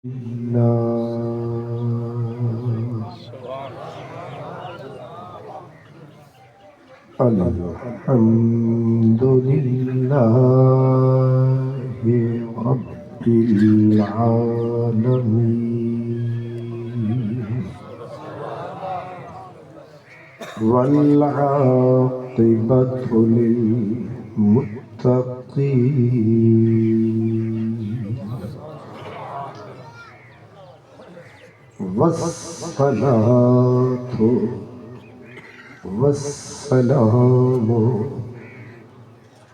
الحمد لله رب العالمين والعاقبة للمتقين والصلاة والسلام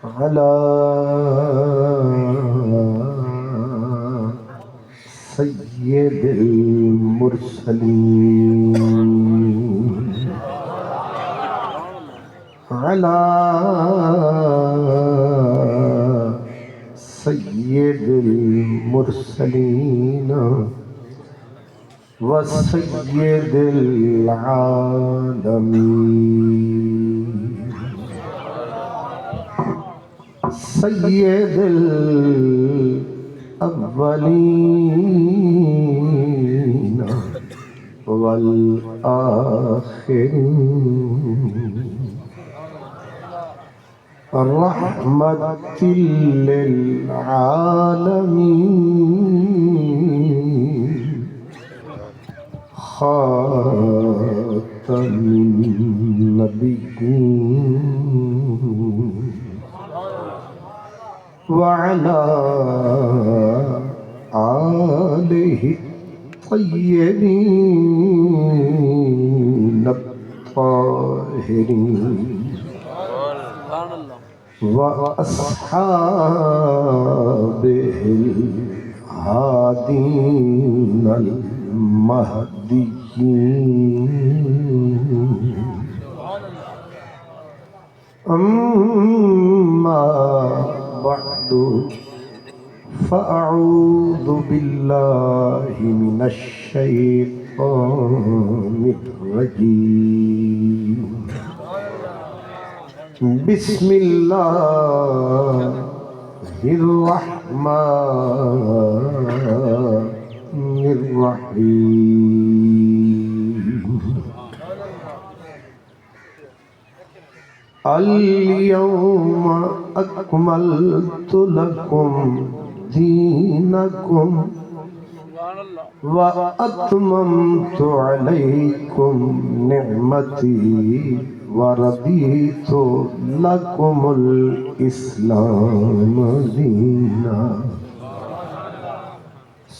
على سيد المرسلين على سيد المرسلين وسيد العالمين سيد الأولين والآخرين الرحمة للعالمين خاتم النبيين وعلى آله الطيبين الطاهرين وأصحابه الهادين المهديين أما بعد فأعوذ بالله من الشيطان الرجيم بسم الله الرحمن الرحيم اليوم أكملت لكم دينكم وأتممت عليكم نعمتي ورضيت لكم الإسلام دينا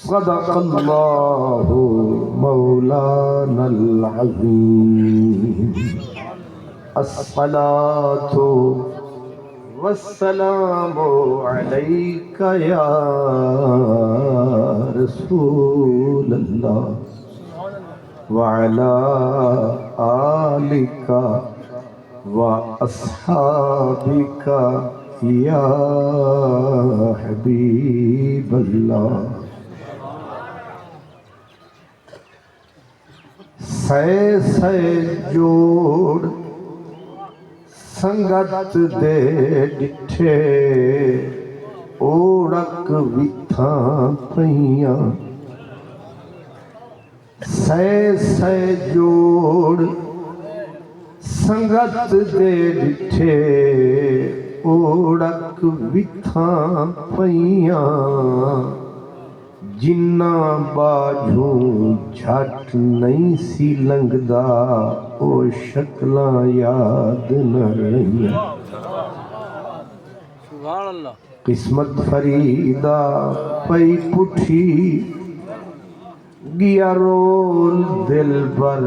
صدق الله مولانا العظيم الصلاة والسلام عليك يا رسول الله وعلى آلك وأصحابك يا حبيب الله سے جوڑ سنگت دے ڈٹھے اوڑک وتھاں پئیاں سے جوڑ سنگت دے ڈٹھے اوڑک وتھاں پئیاں جنہ باجھوں جھٹ نہیں سی لنگدا او شکلاں یاد نہ رہیاں قسمت فریدہ پئی پٹھی گیا رول دل بر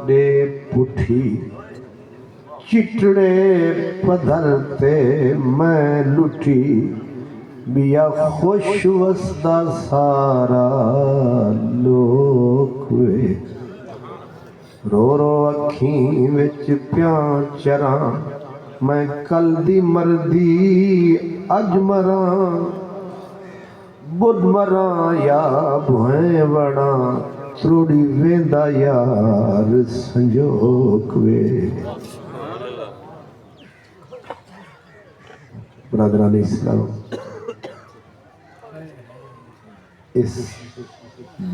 دے پٹھی چٹڑے پدھر تے میں لٹھی بیا خوش وسدا سارا لوک وے رو رو اکھیں وچ پیاں چراں میں کل دی مردی اج مراں بدھ مراں یا بھویں وڑاں تروڑی ویندا یار سنجوک وے برادران اسلام اس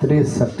63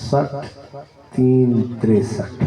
60 3 63।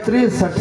63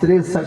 63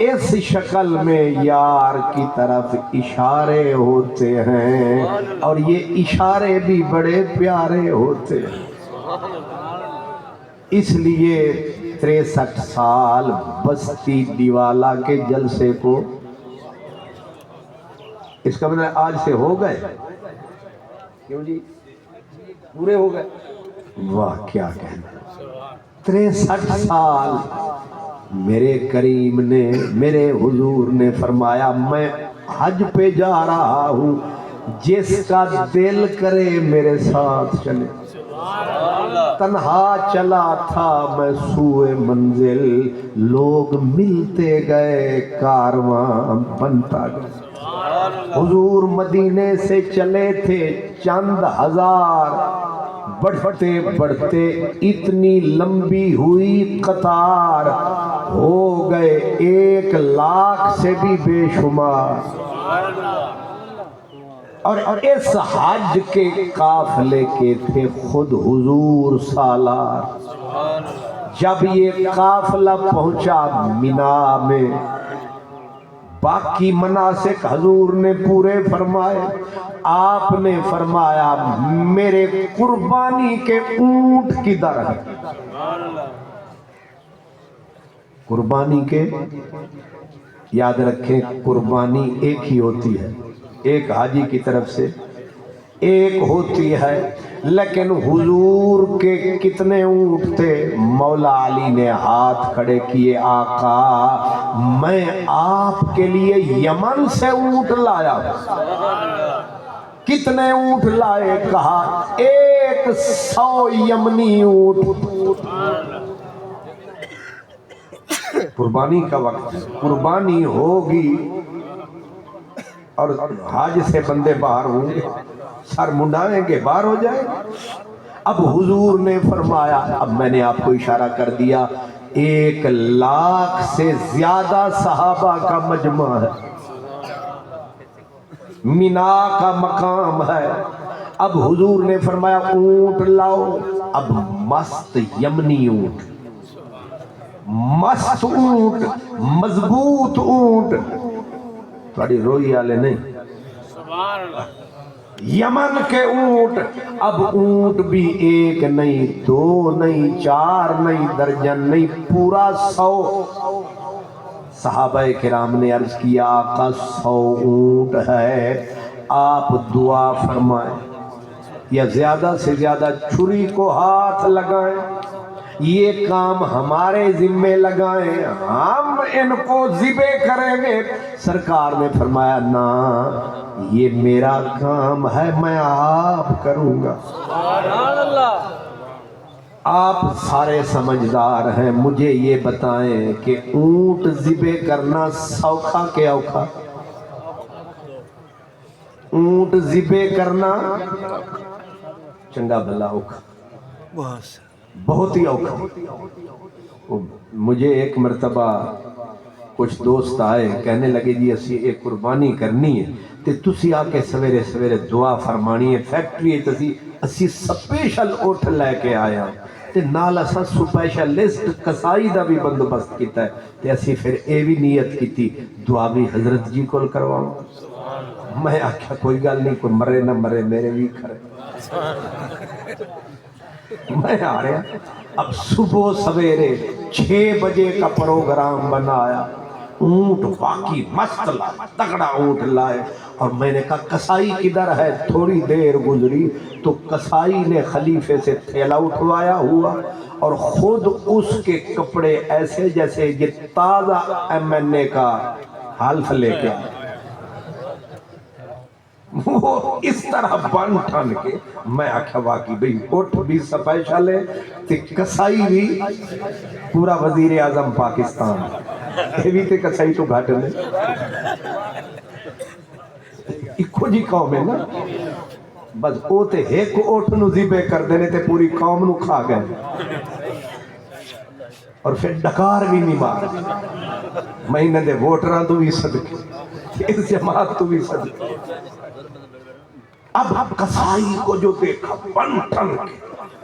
اس شکل میں یار کی طرف اشارے ہوتے ہیں، اور یہ اشارے بھی بڑے پیارے ہوتے ہیں۔ اس لیے 63 سال بستی ڈیوالا کے جلسے کو، اس کا مطلب آج سے ہو گئے، کیوں جی پورے ہو گئے؟ واہ کیا کہنا، 63 سال میرے کریم نے، میرے حضور نے فرمایا میں حج پہ جا رہا ہوں، جس کا دل کرے میرے ساتھ چلے۔ تنہا چلا تھا میں سوئے منزل، لوگ ملتے گئے کارواں بنتا گیا۔ حضور مدینے سے چلے تھے چند ہزار، بڑھتے بڑھتے اتنی لمبی ہوئی قطار، ہو گئے 1,00,000 سے بھی بے شمار۔ اور اس حج کے قافلے کے تھے خود حضور سالار۔ جب یہ قافلہ پہنچا مینا میں، باقی مناسک حضور نے پورے فرمائے۔ آپ نے فرمایا میرے قربانی کے اونٹ کدھر ہے؟ قربانی کے، یاد رکھیں قربانی ایک ہی ہوتی ہے، ایک حاجی کی طرف سے ایک ہوتی ہے، لیکن حضور کے کتنے اونٹ تھے؟ مولا علی نے ہاتھ کھڑے کیے، آقا میں آپ کے لیے یمن سے اونٹ لایا۔ کتنے اونٹ لائے؟ کہا 100 یمنی اونٹ۔ قربانی کا وقت، قربانی ہوگی اور حاج سے بندے باہر ہوں گے، سر منڈائیں گے، باہر ہو جائیں گے۔ اب حضور نے فرمایا، اب میں نے آپ کو اشارہ کر دیا، 1,00,000 سے زیادہ صحابہ کا مجمع ہے، مینا کا مقام ہے۔ اب حضور نے فرمایا اونٹ لاؤ۔ اب مست یمنی اونٹ، مست اونٹ، مضبوط اونٹ، بڑی روئی والے نہیں، یمن کے اونٹ۔ اب اونٹ بھی ایک نہیں، 2 نہیں، 4 نہیں، درجن نہیں، پورا 100۔ صحابہ کرام نے عرض کیا آقا 100 اونٹ ہے، آپ دعا فرمائیں یا زیادہ سے زیادہ چھری کو ہاتھ لگائیں، یہ کام ہمارے ذمے لگائیں، ہم ان کو ذبح کریں گے۔ سرکار نے فرمایا نا، یہ میرا کام ہے، میں آپ کروں گا۔ آپ سارے سمجھدار ہیں، مجھے یہ بتائیں کہ اونٹ ذبح کرنا سوکھا کہ اوکھا؟ اونٹ ذبح کرنا چنگا بھلا اوکھا، بہت ہی اوکھا۔ مجھے ایک مرتبہ کچھ دوست آئے، کہنے لگے جی اسی ایک قربانی کرنی ہے تے تسی آ کے سویرے سویرے دعا فرمانی ہے، فیکٹری اسی سپیشل اٹھ لے کے آیا تے نال اساں سپیشلسٹ کسائی دا بھی بندوبست کیتا ہے تے اسی پھر اے بھی نیت کیتی دعا بھی حضرت جی کول کرواؤں۔ میں آکھیا کوئی گل نہیں، کوئی مرے نہ مرے میرے بھی کھڑے۔ میں آ رہا، اب صبح سویرے 6 بجے کا پروگرام بنایا، اونٹ باقی مست لائے، تگڑا اونٹ لائے، اور میں نے کہا کسائی کدھر ہے؟ تھوڑی دیر گزری تو کسائی نے خلیفے سے تھیلا اٹھوایا ہوا اور خود اس کے کپڑے ایسے جیسے یہ تازہ MNA کا حلف لے کے آیا، وہ اس طرح بن ٹھن کے۔ میں آکھا واقعی بھئی اٹھ بھی سپیشل ہے تے کسائی بھی پورا وزیر اعظم پاکستان، یہ بھی تے کسائی تو گھٹ نے، ایکو جی قوم ہے نا، بس او تے ایک اٹھ نو ذبح کر دینے تے پوری قوم نو کھا گئے، اور پھر ڈکار بھی نہیں مار، مہینے دے ووٹراں تو بھی صدقے، اس جماعت تو بھی صدقے۔ اب کسائی کو جو دیکھا بن ٹھن کے،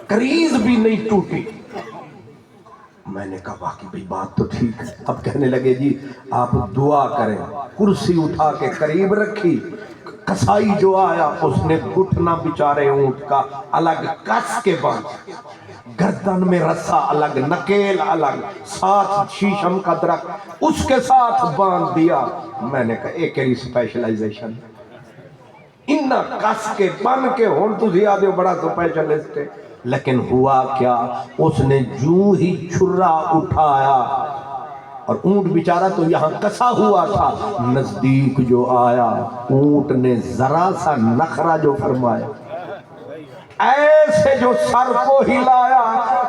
کریز بھی نہیں ٹوٹی، میں نے کہا واقعی بھئی بات تو ٹھیک ہے. اب کہنے لگے جی آپ دعا کریں. کرسی اٹھا کے قریب رکھی. کسائی جو آیا اس نے گھٹنا بیچارے اونٹ کا الگ کس کے باندھ، گردن میں رسا الگ، نکیل الگ، ساتھ شیشم کا درخت اس کے ساتھ باندھ دیا. میں نے کہا ایک ایری سپیشلائزیشن انہا کس کے بن کے ہون تو زیادہ بڑا سپیشلسٹ ہے. لیکن ہوا کیا، اس نے جو ہی چھرا اٹھایا اور اونٹ بیچارہ تو یہاں کسا ہوا تھا، نزدیک جو آیا اونٹ نے ذرا سا نخرہ جو فرمایا، ایسے جو سر کو ہلایا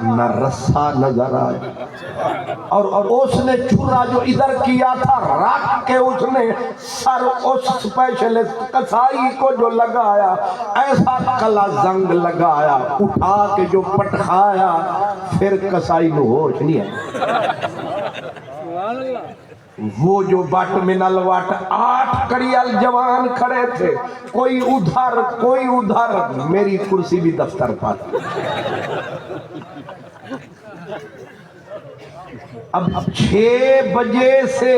نہ رسا نظر آیا، اور اس نے چھرا جو ادھر کیا تھا رکھ کے اس نے سر اس سپیشلسٹ کسائی کو جو لگایا، ایسا کلا زنگ لگایا، اٹھا کے جو پٹخایا، پھر کسائی نو ہوش نہیں ہے. وہ جو بٹ منل وٹ 8 کڑیل جوان کھڑے تھے، کوئی ادھر کوئی ادھر، میری کرسی بھی دفتر پر. اب 6 بجے سے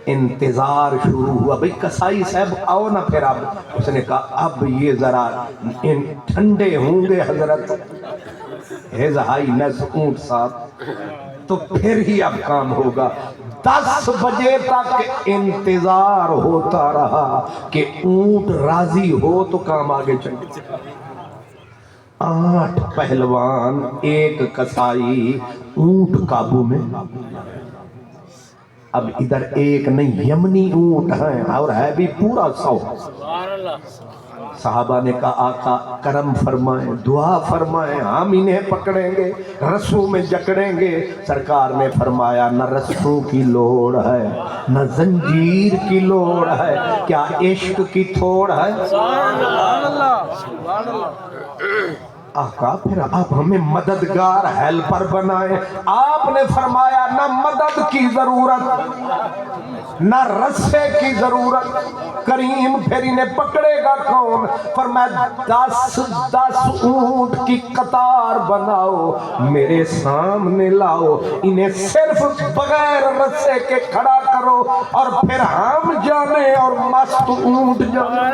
انتظار شروع ہوا. بھئی کسائی صاحب آؤ نا. پھر اب اس نے کہا اب یہ ذرا ٹھنڈے ہوں گے حضرت، ہیز ہائینس اونٹ صاحب، تو پھر ہی اب کام ہوگا. 10 بجے تک انتظار ہوتا رہا کہ اونٹ راضی ہو تو کام آگے چلے. 8 پہلوان، 1 کسائی، اونٹ قابو میں. اب ادھر ایک نہیں یمنی اونٹ ہیں اور ہے بھی پورا 100. صحابہ نے کہا آقا کرم فرمائیں، دعا فرمائیں، ہم انہیں پکڑیں گے، رسوں میں جکڑیں گے. سرکار نے فرمایا نہ رسوں کی لوڑ ہے نہ زنجیر کی لوڑ ہے، کیا عشق کی تھوڑ ہے. آقا پھر آپ ہمیں مددگار ہیلپر بنائیں. آپ نے فرمایا نہ مدد کی ضرورت نہ رسے کی ضرورت. کریم پھر انہیں پکڑے گا کون؟ فرمایا 10 اونٹ کی قطار بناؤ، میرے سامنے لاؤ، انہیں صرف بغیر رسے کے کھڑا کرو اور پھر ہم جانے اور مست اونٹ جانے.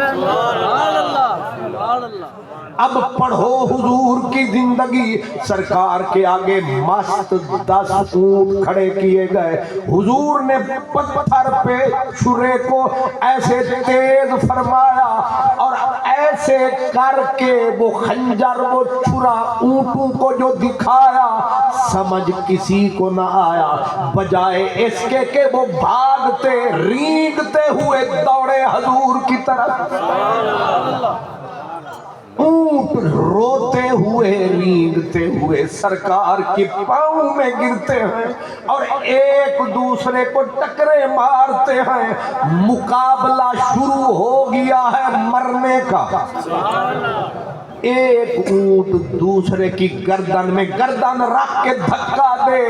اب پڑھو حضور کی زندگی. سرکار کے آگے مست 10 اونٹ کھڑے کیے گئے. حضور نے پتھر پہ چھرے کو ایسے تیز فرمایا اور ایسے کر کے وہ خنجر وہ چھرا اونٹوں کو جو دکھایا، سمجھ کسی کو نہ آیا، بجائے اس کے کہ وہ بھاگتے رینگتے ہوئے دوڑے حضور کی طرف. اونٹ روتے ہوئے رینگتے ہوئے سرکار کی پاؤں میں گرتے ہیں اور ایک دوسرے کو ٹکرے مارتے ہیں. مقابلہ شروع ہو گیا ہے مرنے کا. ایک اونٹ دوسرے کی گردن میں گردن رکھ کے دھکا دے،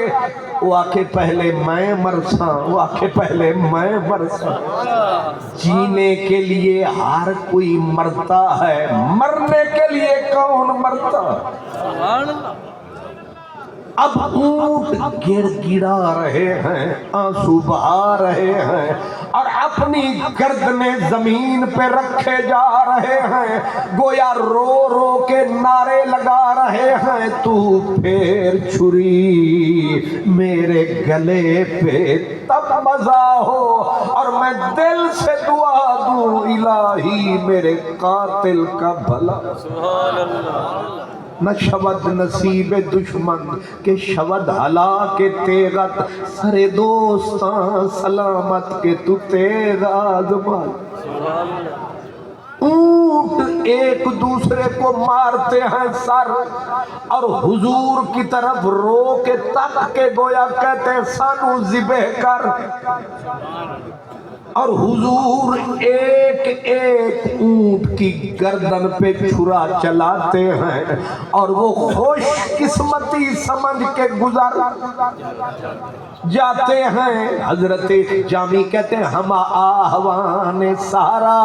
وہ آکھے پہلے میں مرساں، وہ آکھے پہلے میں مرساں. جینے کے لیے ہر کوئی مرتا ہے، مرنے کے لیے کون مرتا؟ اب اونٹ گڑ گڑا رہے ہیں، آنسو بہا رہے ہیں اور اپنی گردنیں زمین پہ رکھے جا رہے ہیں، گویا رو رو کے نعرے لگا رہے ہیں تو پھیر چھری میرے گلے پہ تب مزہ ہو اور میں دل سے دعا دوں الہی میرے قاتل کا بھلا. نہ شود نصیب دشمن کہ شود ہلا کے تیغت، سر دوستاں سلامت کہ تو تیغ آزمان. اونٹ ایک دوسرے کو مارتے ہیں سر اور حضور کی طرف رو کے تک کے گویا کہتے ہیں سانو ذبح کر. اور حضور ایک ایک اونٹ کی گردن پہ چھرا چلاتے ہیں اور وہ خوش قسمتی سمجھ کے گزر جاتے ہیں. حضرت جامی کہتے ہیں ہم آہوان سہارا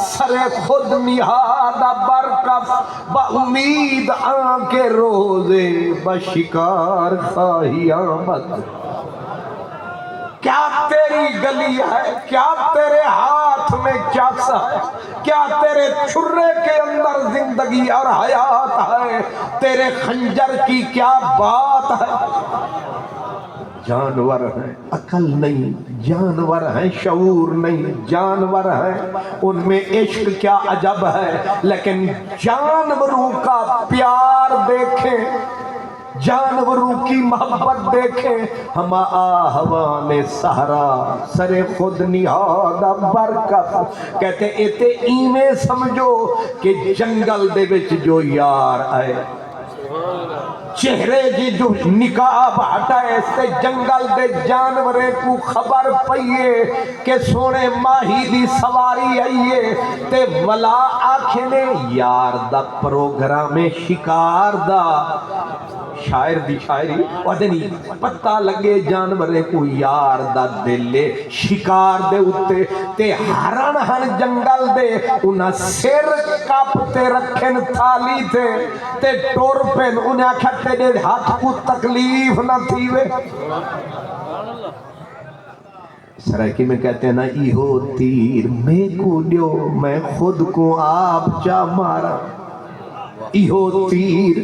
سر خود نہاد برکف با امید آنکھ روزے بشکار خواہی آمد. کیا تیری گلی ہے، کیا تیرے ہاتھ میں چاس ہے، کیا تیرے چھرے کے اندر زندگی اور حیات ہے، تیرے خنجر کی کیا بات ہے. جانور ہیں، عقل نہیں، جانور ہیں، شعور نہیں، جانور ہیں، ان میں عشق کیا عجب ہے. لیکن جانوروں کا پیار دیکھیں، جانوروں کی محبت دیکھیں. ہم آہوان سہرا سر خود نہاد برکف کہتے ایتے ایویں سمجھو کہ جنگل دے وچ جو یار آئے چہرے جی جو نقاب ہٹائے سے جنگل دے جانورے کو خبر پئیے کہ سونے ماہی دی سواری آئیے تے ولا آکھنے یار دا پروگرام شکار دا. شاعر دی شاعری ودنی پتہ لگے جانورے کو یار دا دلے شکار دے اتے تے ہرن ہن جنگل دے انہاں سر کاپتے رکھن تھالی تے ٹور پین انہاں کھٹے دے ہاتھ کو تکلیف نہ تھیوے. سرائکی میں کہتے ہیں نا ایہو تیر میں کو دیو میں خود کو آپ چا مارا. ایہو تیر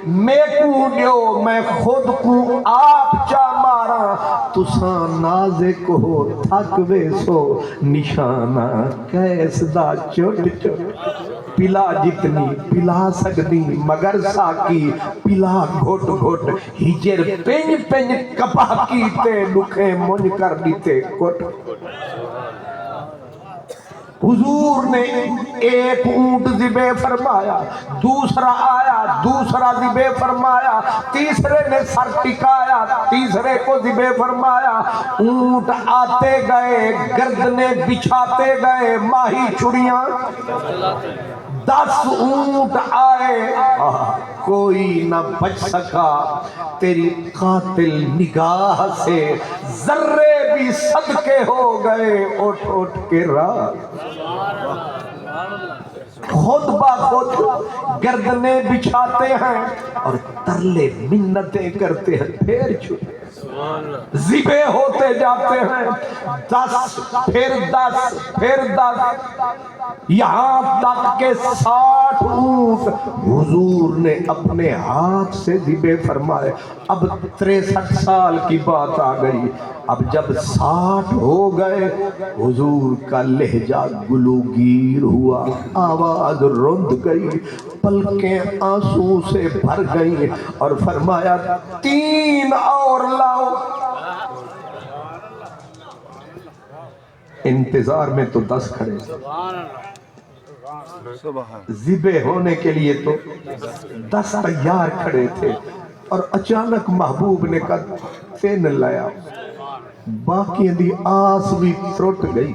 میں کو دیو میں خود کو آپ چا مارا. تساں نازک ہو تھک وے سو نشانہ کیس دا چٹ چٹ. پلا جتنی پلا سکتی مگر ساکی پلا گھٹ گھٹ ہجر پنج پنج کپا کیتے دکھے منج کر دیتے کٹ. حضور نے ایک اونٹ ذبح فرمایا، دوسرا آیا دوسرا ذبح فرمایا، تیسرے نے سر ٹکایا تیسرے کو ذبح فرمایا. اونٹ آتے گئے گردنے بچھاتے گئے ماہی چڑیاں 10 اونٹ آئے کوئی نہ بچ سکا تیری قاتل نگاہ سے. ذرے بھی صدقے ہو گئے اٹھ اٹھ کے راہ. خود با خود گردنیں بچھاتے ہیں اور ترلے منتیں کرتے ہیں. پھر چھوٹے ذبح ہوتے جاتے ہیں 10 پھر 10 پھر 10 یہاں تک کہ 60 اونٹ حضور نے اپنے ہاتھ سے ذبح فرمائے. اب 63 سال کی بات آ گئی. اب جب 60 ہو گئے حضور کا لہجہ گلوگیر ہوا، آواز رند گئی، پلکیں آنسوں سے بھر گئی اور فرمایا 3 اور لاؤ. انتظار میں تو 10 کھڑے، ذبح ہونے کے لیے تو 10 تیار کھڑے تھے. اور اچانک محبوب نے کہا 3 لایا. باقی دی آس بھی ترٹ گئی،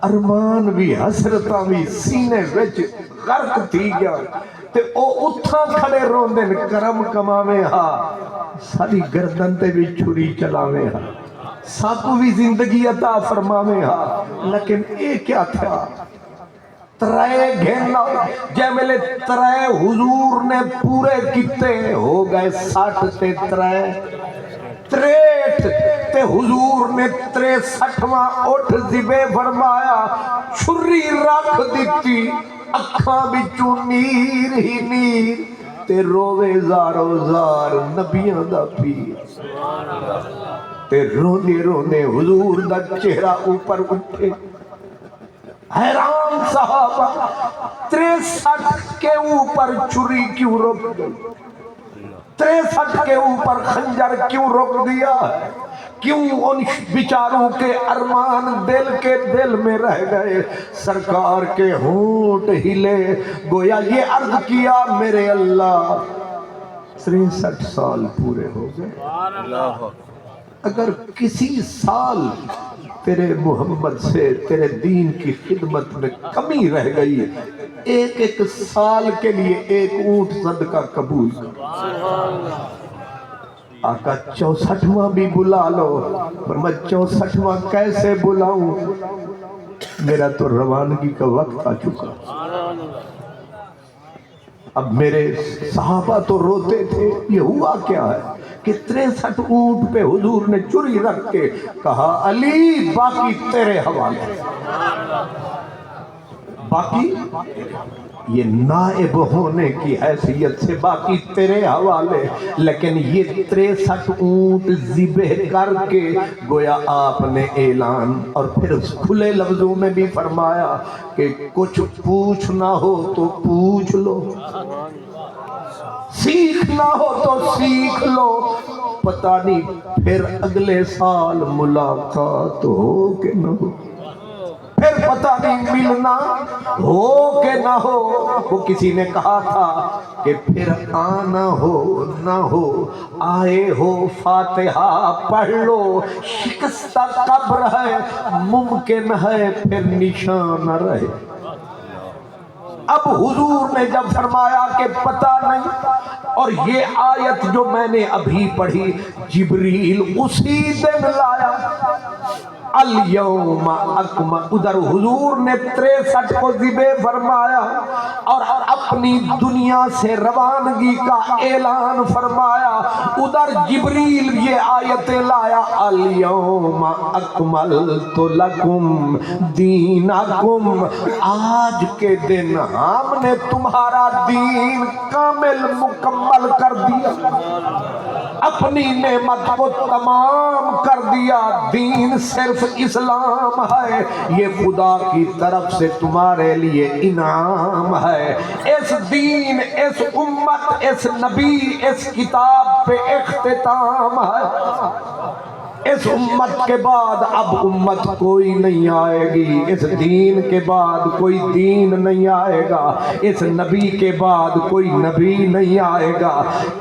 ارمان بھی حسرتاں بھی سینے وچ غرق تھی گیا تے او اتھاں کھڑے روندن کرم کماویں ہا ساری گردن تے بھی چھری چلاویں ہا ساکو بھی زندگی عطا فرماویں ہا. لیکن اے کیا تھا 3 گھننا جے ملے 3 حضور نے پورے کیتے ہو گئے 60 تے 63 تے حضور نے 63واں اٹھ ذبح فرمایا. چھری رکھ دیتی اکھاں بچوں نیر ہی نیر تے روے زارو زار نبیاں دا پیر. تے رونے رونے حضور دا چہرہ اوپر اٹھے. حیران صحابہ 63 کے اوپر چھری کیوں رک گئی، 63 کے اوپر خنجر کیوں رک دیا، کیوں ان بیچاروں کے ارمان دل کے دل میں رہ گئے. سرکار کے ہونٹ ہلے گویا یہ عرض کیا میرے اللہ 63 سال پورے ہو گئے. اگر کسی سال تیرے محمد سے تیرے دین کی خدمت میں کمی رہ گئی، ایک ایک سال کے لیے ایک اونٹ صدقہ قبول کر۔ آقا 64واں بھی بلا لو، پر میں 64واں کیسے بلاؤں، میرا تو روانگی کا وقت آ چکا۔ اب میرے صحابہ تو روتے تھے، یہ ہوا کیا ہے کہ 63 اونٹ پہ حضور نے چری رکھ کے کہا علی باقی تیرے حوالے، باقی یہ نائب ہونے کی حیثیت سے باقی تیرے حوالے۔ لیکن یہ 63 اونٹ ذبح کر کے گویا آپ نے اعلان، اور پھر کھلے لفظوں میں بھی فرمایا کہ کچھ پوچھنا ہو تو پوچھ لو، سیکھنا ہو تو سیکھ لو، پتہ نہیں پھر اگلے سال ملاقات ہو کہ نہ ہو، پھر پتہ نہیں ملنا ہو کہ نہ ہو۔ وہ کسی نے کہا تھا کہ پھر آنا ہو نہ ہو، آئے ہو فاتحہ پڑھ لو، شکستہ قبر ہے ممکن ہے پھر نشان نہ رہے۔ اب حضور نے جب فرمایا کہ پتہ نہیں، اور یہ آیت جو میں نے ابھی پڑھی جبریل اسی دن لایا، الیوم اکمل، ادھر حضور نے 63 کو ذبح فرمایا اور اپنی دنیا سے روانگی کا اعلان فرمایا، ادھر جبریل یہ آیتیں لایا، الیوم اکملت لکم دینکم، آج کے دن ہم نے تمہارا دین کامل مکمل کر دیا، اپنی نعمت کو تمام کر دیا، دین صرف اسلام ہے، یہ خدا کی طرف سے تمہارے لیے انعام ہے۔ اس دین، اس امت، اس نبی، اس کتاب پہ اختتام ہے۔ اس امت کے بعد اب امت کوئی نہیں آئے گی، اس دین کے بعد کوئی دین نہیں آئے گا، اس نبی کے بعد کوئی نبی نہیں آئے گا،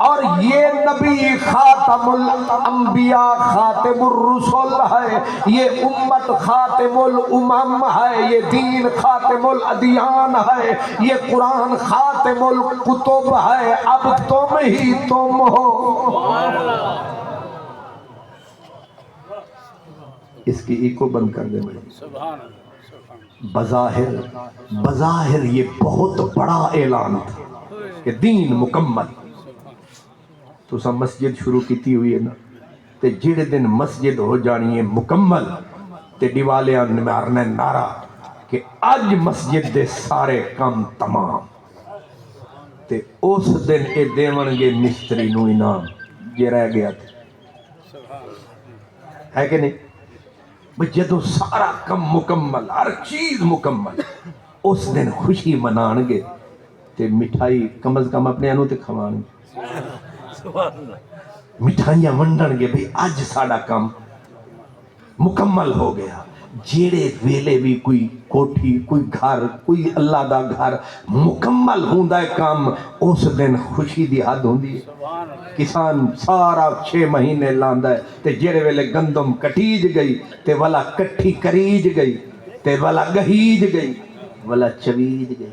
اور یہ نبی خاتم الانبیاء خاتم الرسل ہے، یہ امت خاتم الامم ہے، یہ دین خاتم الادیان ہے، یہ قرآن خاتم الکتب ہے، اب تم ہی تم ہو۔ اس کی ایکو بند کر دے بھائی۔ بظاہر یہ بہت بڑا اعلان تھا کہ دین مکمل، تو سب مسجد شروع کیتی ہوئی ہے نا، تے جڑے دن مسجد ہو جانی ہے مکمل تے دیوالیاں مارنے نعرہ کہ اج مسجد دے سارے کام تمام، تے اس دن اے دیون گے مستری نو انعام جے رہ گیا تھا، ہے کہ نہیں؟ جدو سارا کم مکمل، ہر چیز مکمل، اس دن خوشی منان گے تے مٹھائی کم از کم اپنے انو تے کھوان گے، مٹھائیاں ونڈن گے بھئی آج ساڑا کم مکمل ہو گیا۔ جیڑے ویلے بھی کوئی کوٹھی، کوئی گھر، کوئی اللہ دا گھر مکمل ہوندہ ہے کام، اس دن خوشی دی حد ہوندی ہے۔ کسان سارا 6 مہینے لاندہ ہے، تے جیڑے ویلے گندم کٹیج گئی تے والا کٹھی کریج گئی تے والا گہیج گئی والا چویج گئی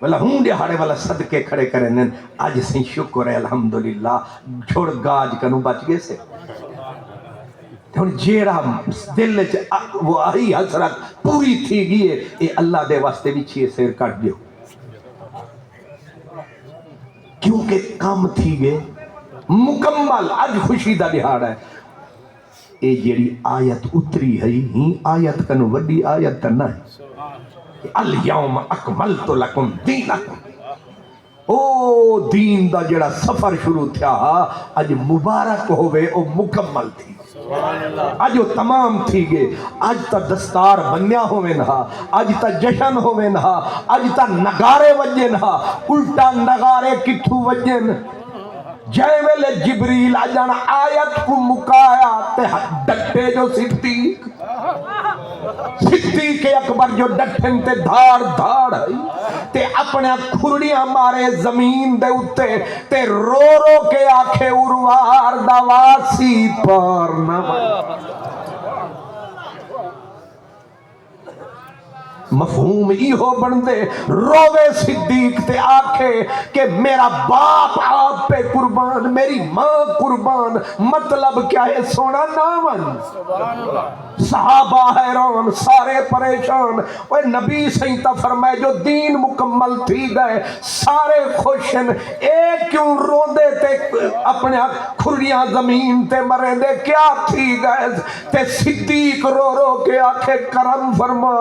والا ہوں دیہاڑے والا صدقے کھڑے کرنے، آج سے شکر ہے الحمدللہ چھوڑ گاج کنو بچ گئے سے۔ جیڑا دل وہ آئی حسرت پوری تھی گئی، اے اللہ دے واسطے بھی 6 سیر کٹ دیو، کیونکہ کام تھی گئے مکمل، آج خوشی دا دہاڑا ہے۔ اے جیڑی آیت اتری ہے ہی آیت کنو وڈی آیت تنہ ہے، الیوم اکملت لکم دینکم، او دین دا جڑا سفر شروع تھیا اج مبارک ہوئے، او مکمل تھی، اج وہ تمام تھی گئے، اج تا دستار بنیا ہوئے نہا، اج تا جشن ہوئے نہا، اج تا نگارے وجے نہا، الٹا نگارے کتھو وجن، جائے ویلے جبریل اجان آیت کو مکایا تے ڈٹے جو صدیق اکبر جو ڈٹھن تے دھاڑ دھاڑ ہے تے اپنے کھرڑیاں مارے زمین دے اتے تے رو رو کے آکھے اروار دواسی پر نہ مفہوم ایہو بندے روے صدیق تے آکھے کہ میرا باپ آپ پہ قربان، میری ماں قربان، مطلب کیا ہے؟ سونا نامن صحابہ حیران، سارے پریشان۔ اوے نبی سیدہ فرمائے جو دین مکمل تھی گئے سارے خوشن، ایک کیوں روندے تے اپنے کھریاں زمین تے مرے دے کیا تھی گئے؟ تے صدیق رو رو کے آکھے کرم فرما،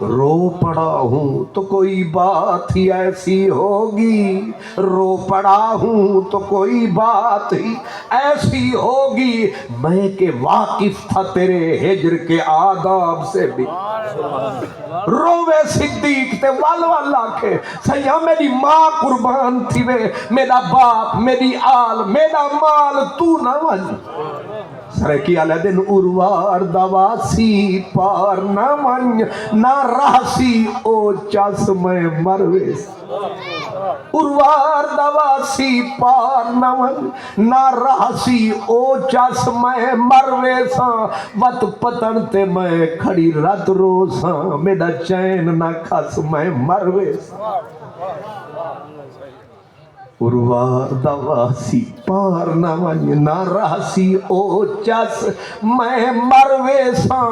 رو پڑا ہوں تو کوئی بات ہی ایسی ہوگی، رو پڑا ہوں تو کوئی بات ہی ایسی ہوگی، میں کہ واقف تھا تیرے ہجر کے آداب سے بھی۔ روے صدیق تے وال وال آکھے سیاں میری ماں قربان تھی وے، میرا باپ، میری آل، میرا مال، تو نہ ون سرکی علی دن اروار دواسی پار نہ من نہ رہسی او چاس میں مرویس، اروار دواسی پار نہ من نہ رہسی او چاس میں مرویساں، وط پتن تے میں کھڑی رات روساں، میرا چین نہ کھس میں مرویساں، اروار دواسی پار نہ من نہ رہسی او چاس میں مرویساں،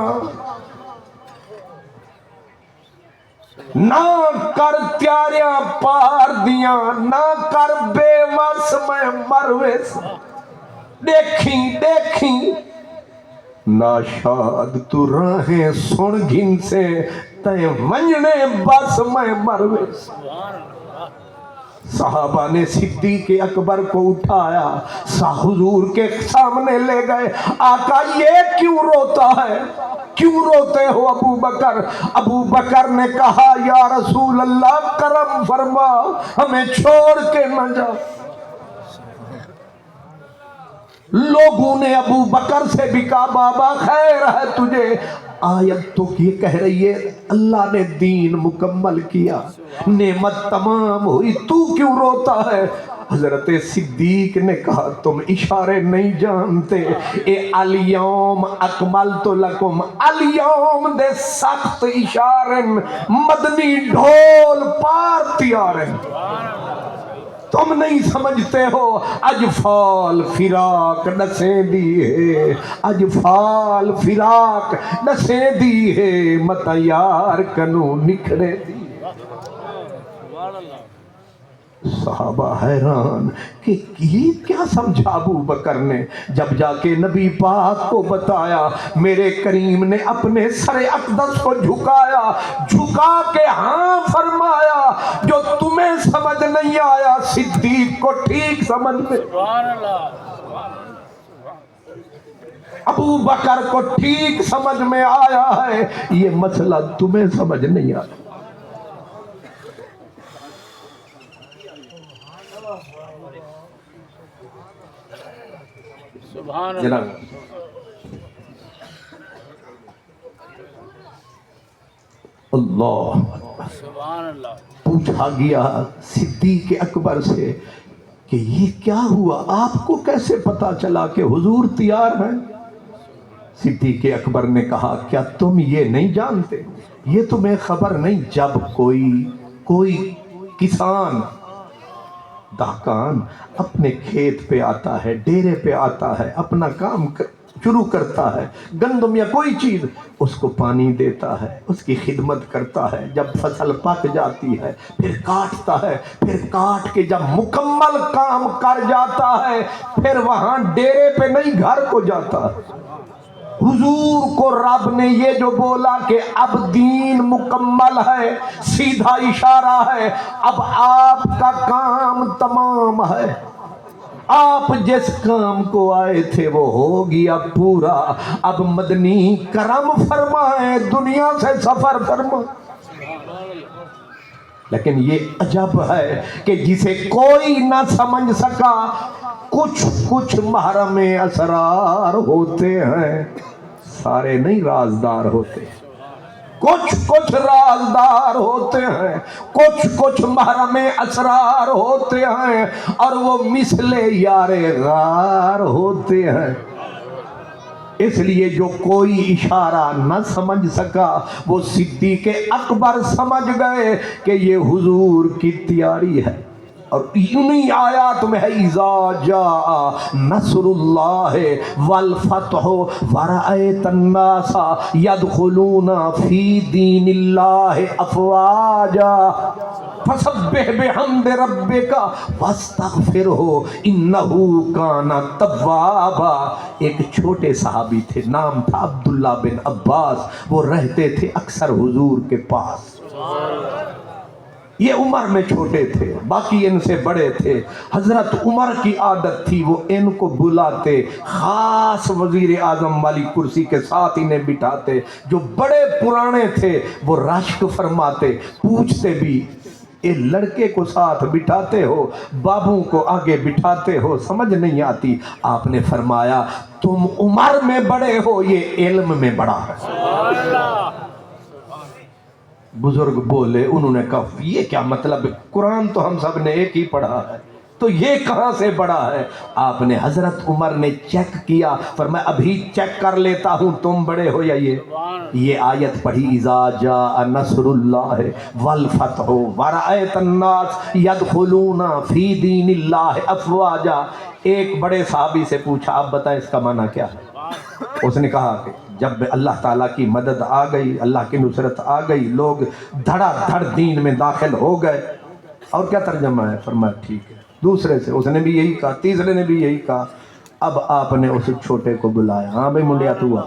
نہ کر تیاریاں پار دیاں نہ کر بے وس میں مرویساں، دیکھیں دیکھیں ناشاد تو راہیں سن گھن سے تے ونجنے بس میں مرویساں۔ صحابہ نے صدیق اکبر کو اٹھایا، حضور کے سامنے لے گئے، آقا یہ کیوں روتا ہے؟ کیوں روتے ہو ابو بکر؟ ابو بکر نے کہا یا رسول اللہ کرم فرما، ہمیں چھوڑ کے نہ جا۔ لوگوں نے ابو بکر سے بھی کہا بابا خیر ہے تجھے، آیت تو یہ کہہ رہی ہے اللہ نے دین مکمل کیا، نعمت تمام ہوئی، تو کیوں روتا ہے؟ حضرت صدیق نے کہا تم اشارے نہیں جانتے، اے الیوم اکملت لکم، الیوم دے سخت اشارن مدنی ڈھول پار تیارن، تم نہیں سمجھتے ہو اج فال فراق نسیں دی ہے، اج فال فراق نسیں دی ہے، مت یار کنو نکھڑے دی۔ صحابہ حیران کہ یہ کیا سمجھا ابو بکر نے؟ جب جا کے نبی پاک کو بتایا، میرے کریم نے اپنے سر اقدس کو جھکایا، جھکا کے ہاں فرمایا، جو تمہیں سمجھ نہیں آیا صدیق کو ٹھیک سمجھ میں، ابو بکر کو ٹھیک سمجھ میں آیا ہے، یہ مسئلہ تمہیں سمجھ نہیں آیا۔ جناب اللہ پوچھا گیا صدیق اکبر سے کہ یہ کیا ہوا، آپ کو کیسے پتا چلا کہ حضور تیار ہیں؟ صدیق اکبر نے کہا کیا تم یہ نہیں جانتے، یہ تمہیں خبر نہیں، جب کوئی کسان دہقان اپنے کھیت پہ آتا ہے، ڈیرے پہ آتا ہے، اپنا کام شروع کرتا ہے، گندم یا کوئی چیز، اس کو پانی دیتا ہے، اس کی خدمت کرتا ہے، جب فصل پک جاتی ہے پھر کاٹتا ہے، پھر کاٹ کے جب مکمل کام کر جاتا ہے پھر وہاں ڈیرے پہ نہیں گھر کو جاتا ہے۔ حضور کو رب نے یہ جو بولا کہ اب دین مکمل ہے، سیدھا اشارہ ہے، اب آپ کا کام تمام ہے، آپ جس کام کو آئے تھے وہ ہو گیا پورا، اب مدنی کرم فرمائیں، دنیا سے سفر فرمائیں۔ لیکن یہ عجب ہے کہ جسے کوئی نہ سمجھ سکا، کچھ محرم اسرار ہوتے ہیں، سارے نہیں رازدار ہوتے، کچھ رازدار ہوتے ہیں، کچھ محرم اسرار ہوتے ہیں، اور وہ مثل یار غار ہوتے ہیں۔ اس لیے جو کوئی اشارہ نہ سمجھ سکا وہ صدیق اکبر سمجھ گئے کہ یہ حضور کی تیاری ہے. اور انہی آیات میں ہے اذا جاء نصر اللہ والفتح ورأیت الناس یدخلون فی دین اللہ افواجا فسبح بحمد ربک واستغفرہ انہ کان توابا. ایک چھوٹے صحابی تھے، نام تھا عبداللہ بن عباس، وہ رہتے تھے اکثر حضور کے پاس. یہ عمر میں چھوٹے تھے، باقی ان سے بڑے تھے. حضرت عمر کی عادت تھی وہ ان کو بلاتے، خاص وزیر اعظم والی کرسی کے ساتھ انہیں بٹھاتے. جو بڑے پرانے تھے وہ رشک فرماتے، پوچھتے بھی اے لڑکے کو ساتھ بٹھاتے ہو، بابوں کو آگے بٹھاتے ہو، سمجھ نہیں آتی. آپ نے فرمایا تم عمر میں بڑے ہو، یہ علم میں بڑا ہے. بزرگ بولے، انہوں نے کہا یہ کیا مطلب ہے؟ قرآن تو ہم سب نے ایک ہی پڑھا ہے، تو یہ کہاں سے بڑا ہے؟ آپ نے حضرت عمر نے چیک کیا، فرمایا ابھی چیک کر لیتا ہوں تم بڑے ہو یا یہ آیت پڑھی اذا جاء نصر اللہ والفتح ورأیت الناس یدخلون فی دین اللہ افواجا. ایک بڑے صحابی سے پوچھا آپ بتائیں اس کا معنی کیا ہے؟ اس نے کہا کہ جب اللہ تعالیٰ کی مدد آ گئی، اللہ کی نصرت آ گئی، لوگ دھڑا دھڑ دین میں داخل ہو گئے. اور کیا ترجمہ ہے؟ فرمایا ٹھیک ہے. دوسرے سے اس نے بھی یہی کہا، تیسرے نے بھی یہی کہا. اب آپ نے اس چھوٹے کو بلایا، ہاں بھائی منڈیا تو آ.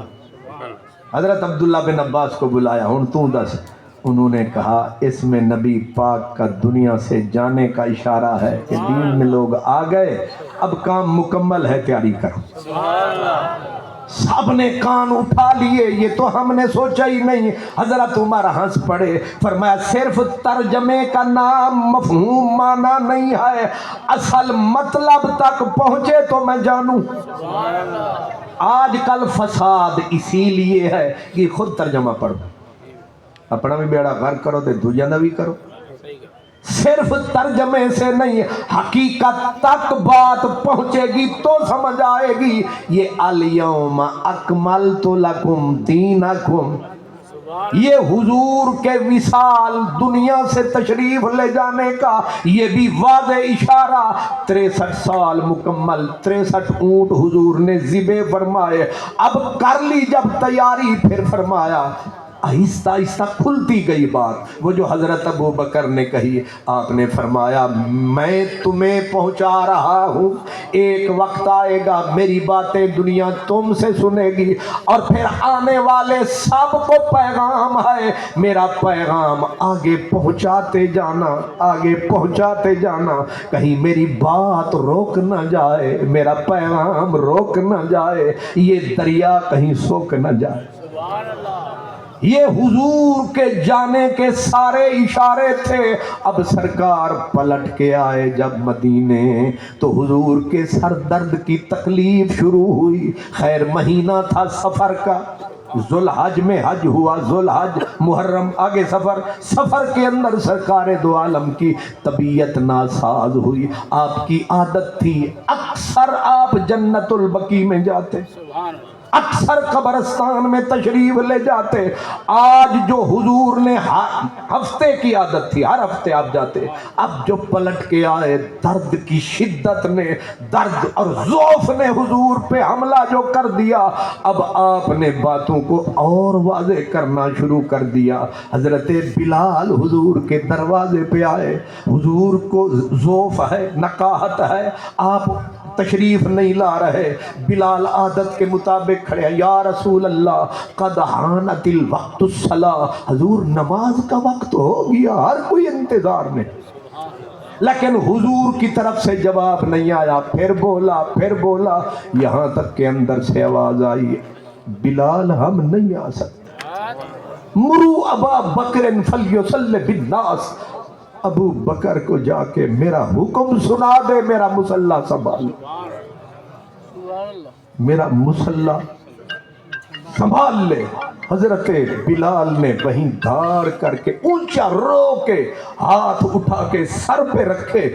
حضرت عبداللہ بن عباس کو بلایا، ہن تو دس. انہوں نے کہا اس میں نبی پاک کا دنیا سے جانے کا اشارہ ہے کہ دین میں لوگ آ گئے، اب کام مکمل ہے، تیاری کرو. سب نے کان اٹھا لیے، یہ تو ہم نے سوچا ہی نہیں. حضرت عمر ہنس پڑے، فرمایا صرف ترجمے کا نام مفہوم معنی نہیں ہے، اصل مطلب تک پہنچے تو میں جانوں. آج کل فساد اسی لیے ہے کہ خود ترجمہ پڑھو، اپنا بھی بیڑا غرق کرو تے دوجا نہ بھی کرو. صرف ترجمے سے نہیں، حقیقت تک بات پہنچے گی تو سمجھ آئے گی. یہ الیوم اکملت لکم دینکم، یہ حضور کے وصال دنیا سے تشریف لے جانے کا یہ بھی واضح اشارہ. 63 سال مکمل، 63 اونٹ حضور نے ذبح فرمائے. اب کر لی جب تیاری، پھر فرمایا آہستہ آہستہ کھلتی گئی بات. وہ جو حضرت ابو بکر نے کہی، آپ نے فرمایا میں تمہیں پہنچا رہا ہوں، ایک وقت آئے گا میری باتیں دنیا تم سے سنے گی، اور پھر آنے والے سب کو پیغام ہے، میرا پیغام آگے پہنچاتے جانا، آگے پہنچاتے جانا، کہیں میری بات روک نہ جائے، میرا پیغام روک نہ جائے، یہ دریا کہیں سوکھ نہ جائے. یہ حضور کے جانے کے سارے اشارے تھے. اب سرکار پلٹ کے آئے جب مدینے تو حضور کے سر درد کی تکلیف شروع ہوئی. خیر مہینہ تھا سفر کا، ذوالحج میں حج ہوا، ذوالحج محرم آگے سفر. سفر کے اندر سرکار دو عالم کی طبیعت ناساز ہوئی. آپ کی عادت تھی اکثر آپ جنت البقیع میں جاتے، اکثر قبرستان میں تشریف لے جاتے. آج جو حضور نے ہفتے کی عادت تھی، ہر ہفتے آپ جاتے، اب جو پلٹ کے آئے درد کی شدت نے، درد اور ضعف نے حضور پہ حملہ جو کر دیا، اب آپ نے باتوں کو اور واضح کرنا شروع کر دیا. حضرت بلال حضور کے دروازے پہ آئے. حضور کو ضعف ہے، نقاہت ہے، آپ تشریف نہیں لا رہے. بلال عادت کے مطابق کھڑے ہیں، یا رسول اللہ قد حانت الوقت الصلاۃ، حضور نماز کا وقت ہو گیا، ہر کوئی انتظار میں. لیکن حضور کی طرف سے جواب نہیں آیا. پھر بولا، یہاں تک کہ اندر سے آواز آئی بلال ہم نہیں آ سکتے، مرو ابا بکر فلیصلی بالناس، ابو بکر کو جا کے میرا حکم سنا دے، میرا مصلی سنبھال، میرا مصلی سنبھال لے. حضرت بلال نے وہیں دھاڑ کر کے اونچا رو کے ہاتھ اٹھا کے سر پہ رکھے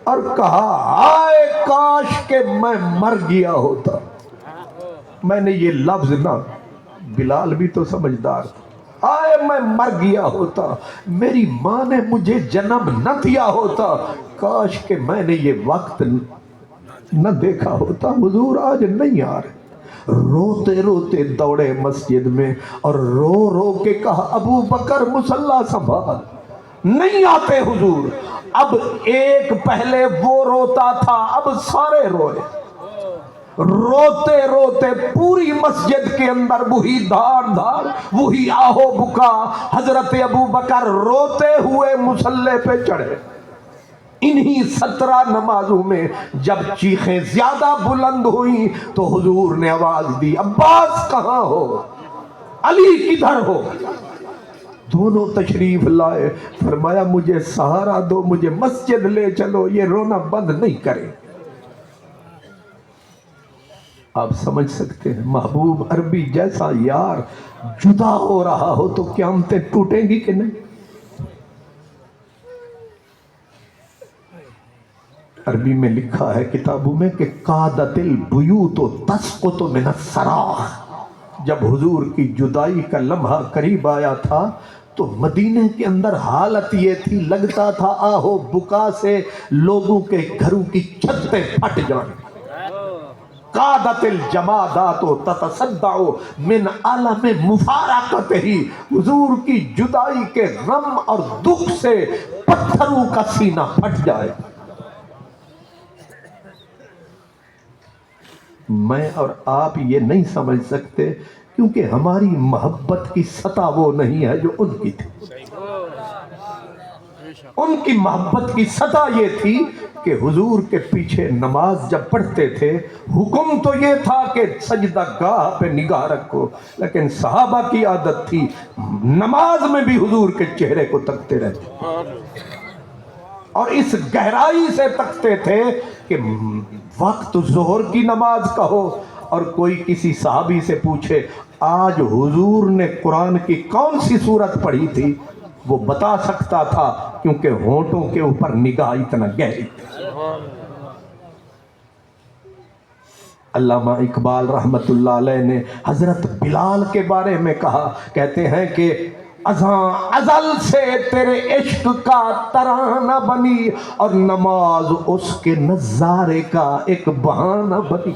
اور کہا ہائے کاش کہ میں مر گیا ہوتا. میں نے یہ لفظ نہ، بلال بھی تو سمجھدار تھا، آئے میں مر گیا ہوتا، میری ماں نے مجھے جنم نہ دیا ہوتا، کاش کہ میں نے یہ وقت نہ دیکھا ہوتا، حضور آج نہیں آ رہے۔ روتے روتے دوڑے مسجد میں اور رو رو کے کہا ابو بکر مصلی سنبھال، نہیں آتے حضور۔ اب ایک پہلے وہ روتا تھا، اب سارے روئے، روتے روتے پوری مسجد کے اندر وہی دھاڑ دھاڑ، وہی آہو بکا۔ حضرت ابو بکر روتے ہوئے مصلی پہ چڑھے۔ انہی 17 نمازوں میں جب چیخیں زیادہ بلند ہوئیں تو حضور نے آواز دی عباس کہاں ہو، علی کدھر ہو؟ دونوں تشریف لائے، فرمایا مجھے سہارا دو، مجھے مسجد لے چلو، یہ رونا بند نہیں کرے۔ آپ سمجھ سکتے ہیں محبوب عربی جیسا یار جدا ہو رہا ہو تو قیامتیں ٹوٹیں گی کہ نہیں؟ عربی میں لکھا ہے کتابوں میں کہ قادت البیوت تسقط من الصراخ، جب حضور کی جدائی کا لمحہ قریب آیا تھا تو مدینے کے اندر حالت یہ تھی، لگتا تھا آہو بکا سے لوگوں کے گھروں کی چھتیں پھٹ جائیں۔ قادت الجمادات تتصدع من عالم مفارقتہ، حضور کی جدائی کے غم اور دکھ سے پتھروں کا سینہ پھٹ جائے۔ میں اور آپ یہ نہیں سمجھ سکتے کیونکہ ہماری محبت کی سطح وہ نہیں ہے جو ان کی تھی۔ ان کی محبت کی سطح یہ تھی کہ حضور کے پیچھے نماز جب پڑھتے تھے حکم تو یہ تھا کہ سجدہ گاہ پہ نگاہ رکھو، لیکن صحابہ کی عادت تھی نماز میں بھی حضور کے چہرے کو تکتے رہتے، اور اس گہرائی سے تکتے تھے کہ وقت ظہر کی نماز کا ہو اور کوئی کسی صحابی سے پوچھے آج حضور نے قرآن کی کون سی سورت پڑھی تھی، وہ بتا سکتا تھا کیونکہ ہونٹوں کے اوپر نگاہ اتنا گہری تھی۔ علامہ اقبال رحمت اللہ علیہ نے حضرت بلال کے بارے میں کہا، کہتے ہیں کہ ازاں ازل سے تیرے عشق کا ترانہ بنی اور نماز اس کے نظارے کا ایک بہانہ بنی،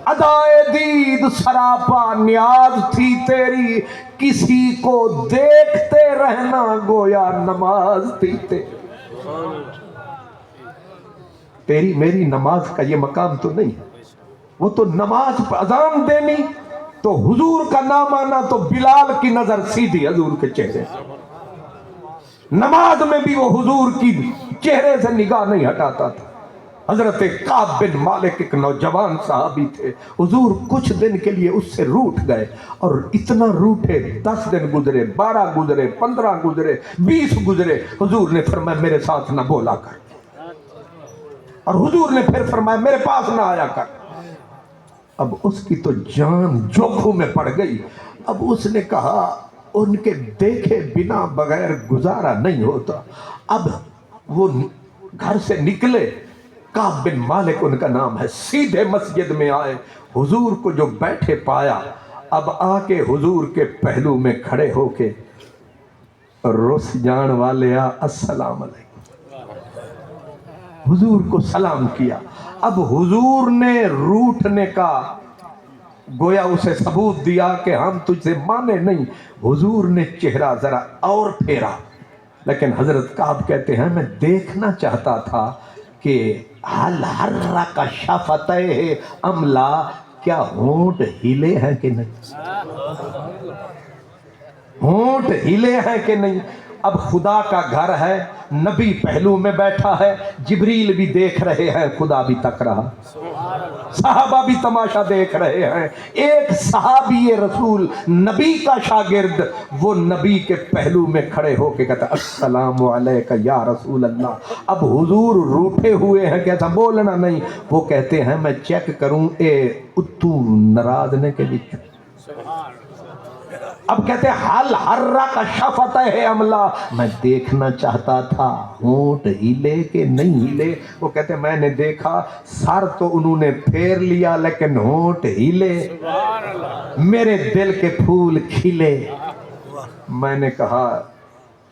ادائے دید سراپا نیاز تھی تیری، کسی کو دیکھتے رہنا گویا نماز تھی تیری میری نماز کا یہ مقام تو نہیں، وہ تو نماز پر اذان دینی تو حضور کا نام آنا تو بلال کی نظر سیدھی حضور کے چہرے سے، نماز میں بھی وہ حضور کی چہرے سے نگاہ نہیں ہٹاتا تھا۔ حضرت کعب بن مالک ایک نوجوان صحابی تھے، حضور کچھ دن کے لیے اس سے روٹھ گئے اور اتنا روٹھے 10 دن گزرے، 12 گزرے، 15 گزرے، 20 گزرے، حضور نے فرمایا میرے ساتھ نہ بولا کر، اور حضور نے پھر فرمایا میرے پاس نہ آیا کر۔ اب اس کی تو جان جوکھوں میں پڑ گئی، اب اس نے کہا ان کے دیکھے بنا بغیر گزارا نہیں ہوتا۔ اب وہ گھر سے نکلے، کعب بن مالک ان کا نام ہے، سیدھے مسجد میں آئے، حضور کو جو بیٹھے پایا، اب آ کے حضور کے پہلو میں کھڑے ہو کے رس جان والیا السلام علیکم، حضور کو سلام کیا۔ اب حضور نے روٹھنے کا گویا اسے ثبوت دیا کہ ہم تجھ سے مانے نہیں، حضور نے چہرہ ذرا اور پھیرا، لیکن حضرت کعب کہتے ہیں میں دیکھنا چاہتا تھا کہ حل حرک شفتیہ ام لا، کیا ہونٹ ہلے ہیں کہ نہیں، ہونٹ ہلے ہیں کہ نہیں۔ اب خدا کا گھر ہے، نبی پہلو میں بیٹھا ہے، جبریل بھی دیکھ رہے ہیں، خدا بھی تک رہا، صحابہ بھی تماشا دیکھ رہے ہیں۔ ایک صحابی رسول نبی کا شاگرد وہ نبی کے پہلو میں کھڑے ہو کے کہتا السلام علیکہ یا رسول اللہ۔ اب حضور روٹھے ہوئے ہیں، کہتا بولنا نہیں، وہ کہتے ہیں میں چیک کروں اے اتو ناراض نے کے لیے، اب کہتے حل ہررا کا شفت ہے عملہ، میں دیکھنا چاہتا تھا ہونٹ ہلے کہ نہیں ہلے، وہ کہتے میں نے دیکھا سر تو انہوں نے پھیر لیا لیکن ہونٹ ہلے، میرے دل کے پھول کھلے۔ میں نے کہا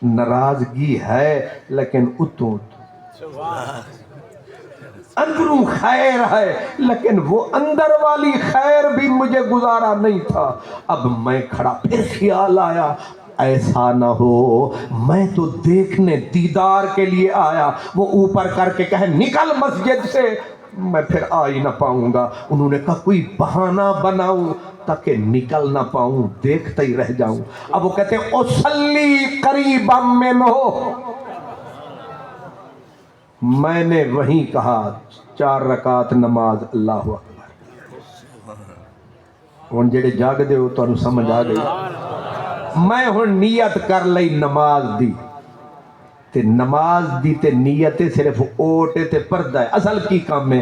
ناراضگی ہے لیکن اتوں اندروں خیر ہے، لیکن وہ اندر والی خیر بھی مجھے گزارا نہیں تھا۔ اب میں کھڑا، پھر خیال آیا ایسا نہ ہو میں تو دیکھنے دیدار کے لیے آیا، وہ اوپر کر کے کہے نکل مسجد سے، میں پھر آ ہی نہ پاؤں گا۔ انہوں نے کہا کوئی بہانہ بناؤں تاکہ نکل نہ پاؤں، دیکھتا ہی رہ جاؤں۔ اب وہ کہتے ہیں اصلی قریبا منہ، میں نے وہیں کہا 4 رکعت نماز اللہ اکبر۔ ہن جڑے جاگ دے ہو تانوں سمجھ آ گئی۔ میں ہن نیت کر لئی نماز دی، تے نماز دی تے نیت صرف اوٹ تے پردہ ہے، اصل کی کام ہے؟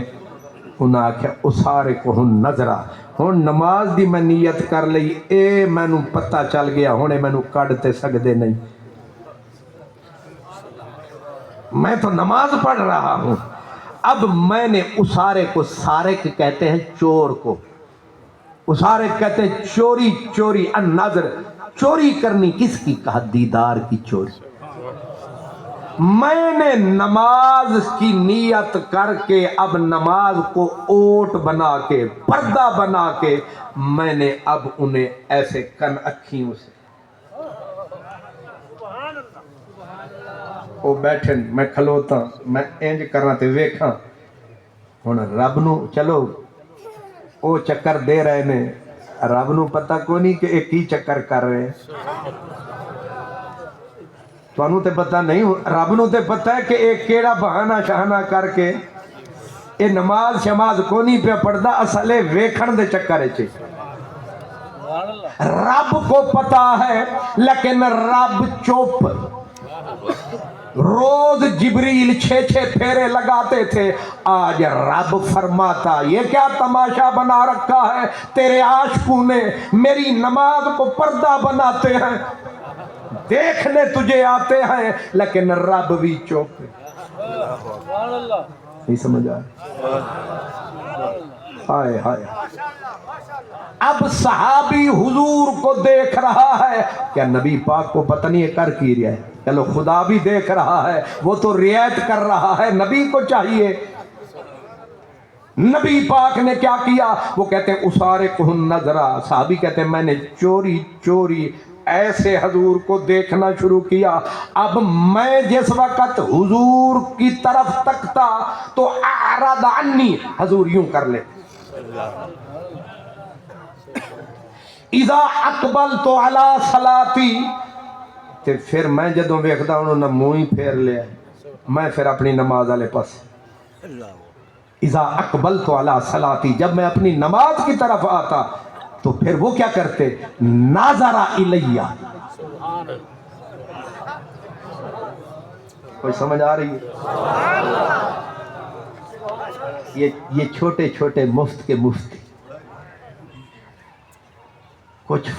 انہاں آکھیا اسارے کو ہن نظرہ، ہن نماز دی میں نیت کر لئی، اے مینوں پتہ چل گیا ہن مینوں کڈ تے سکدے نہیں، میں تو نماز پڑھ رہا ہوں۔ اب میں نے اسارے کو، سارق کہتے ہیں چور کو، اسارے کہتے ہیں چوری چوری النظر، چوری کرنی کس کی؟ کہا دیدار کی چوری۔ میں نے نماز کی نیت کر کے اب نماز کو اوٹ بنا کے پردہ بنا کے میں نے اب انہیں ایسے کن اکھیوں سے وہ بیٹھن، میں کھلوتا میں انج کرنا تے ویکھاں ہن رب نو، چلو او چکر دے رہے نے، رب نو پتہ کوئی نہیں کہ ایک ہی چکر کر رہے ہیں، تانوں تے پتہ نہیں، رب نو تے پتہ ہے کہ ایک کیڑا بہانہ شہانہ کر کے اے نماز شماز کو نہیں پہ پڑھدا، اصلے ویکھن دے چکر چ۔ رب کو پتہ ہے لیکن رب چپ۔ روز جبریل 6 پھیرے لگاتے تھے، آج رب فرماتا یہ کیا تماشا بنا رکھا ہے تیرے عاشقوں نے، میری نماز کو پردہ بناتے ہیں، دیکھنے تجھے آتے ہیں لیکن رب بھی چپ۔ نہیں سمجھ آئے؟ ہائے ہائے۔ اب صحابی حضور کو دیکھ رہا ہے، کیا نبی پاک کو پتہ نہیں ہے کر کی رہا ہے؟ چلو خدا بھی دیکھ رہا ہے، وہ تو رعایت کر رہا ہے، نبی کو چاہیے۔ نبی پاک نے کیا کیا؟ وہ کہتے ہیں اسارے کو نظرہ، صحابی کہتے ہیں میں نے چوری چوری ایسے حضور کو دیکھنا شروع کیا۔ اب میں جس وقت حضور کی طرف تکتا تو اعرض عنی، حضور یوں کر لے، اذا اقبلت علی صلاتی، تے پھر میں جدوں ویکھدا انہوں نے منہ ہی پھیر لیا، میں پھر اپنی نماز والے پاس، اذا اقبلت علی صلاتی، جب میں اپنی نماز کی طرف آتا تو پھر وہ کیا کرتے؟ ناظر الیہ۔ کوئی سمجھ آ رہی ہے؟ یہ چھوٹے چھوٹے مفت کے مفتی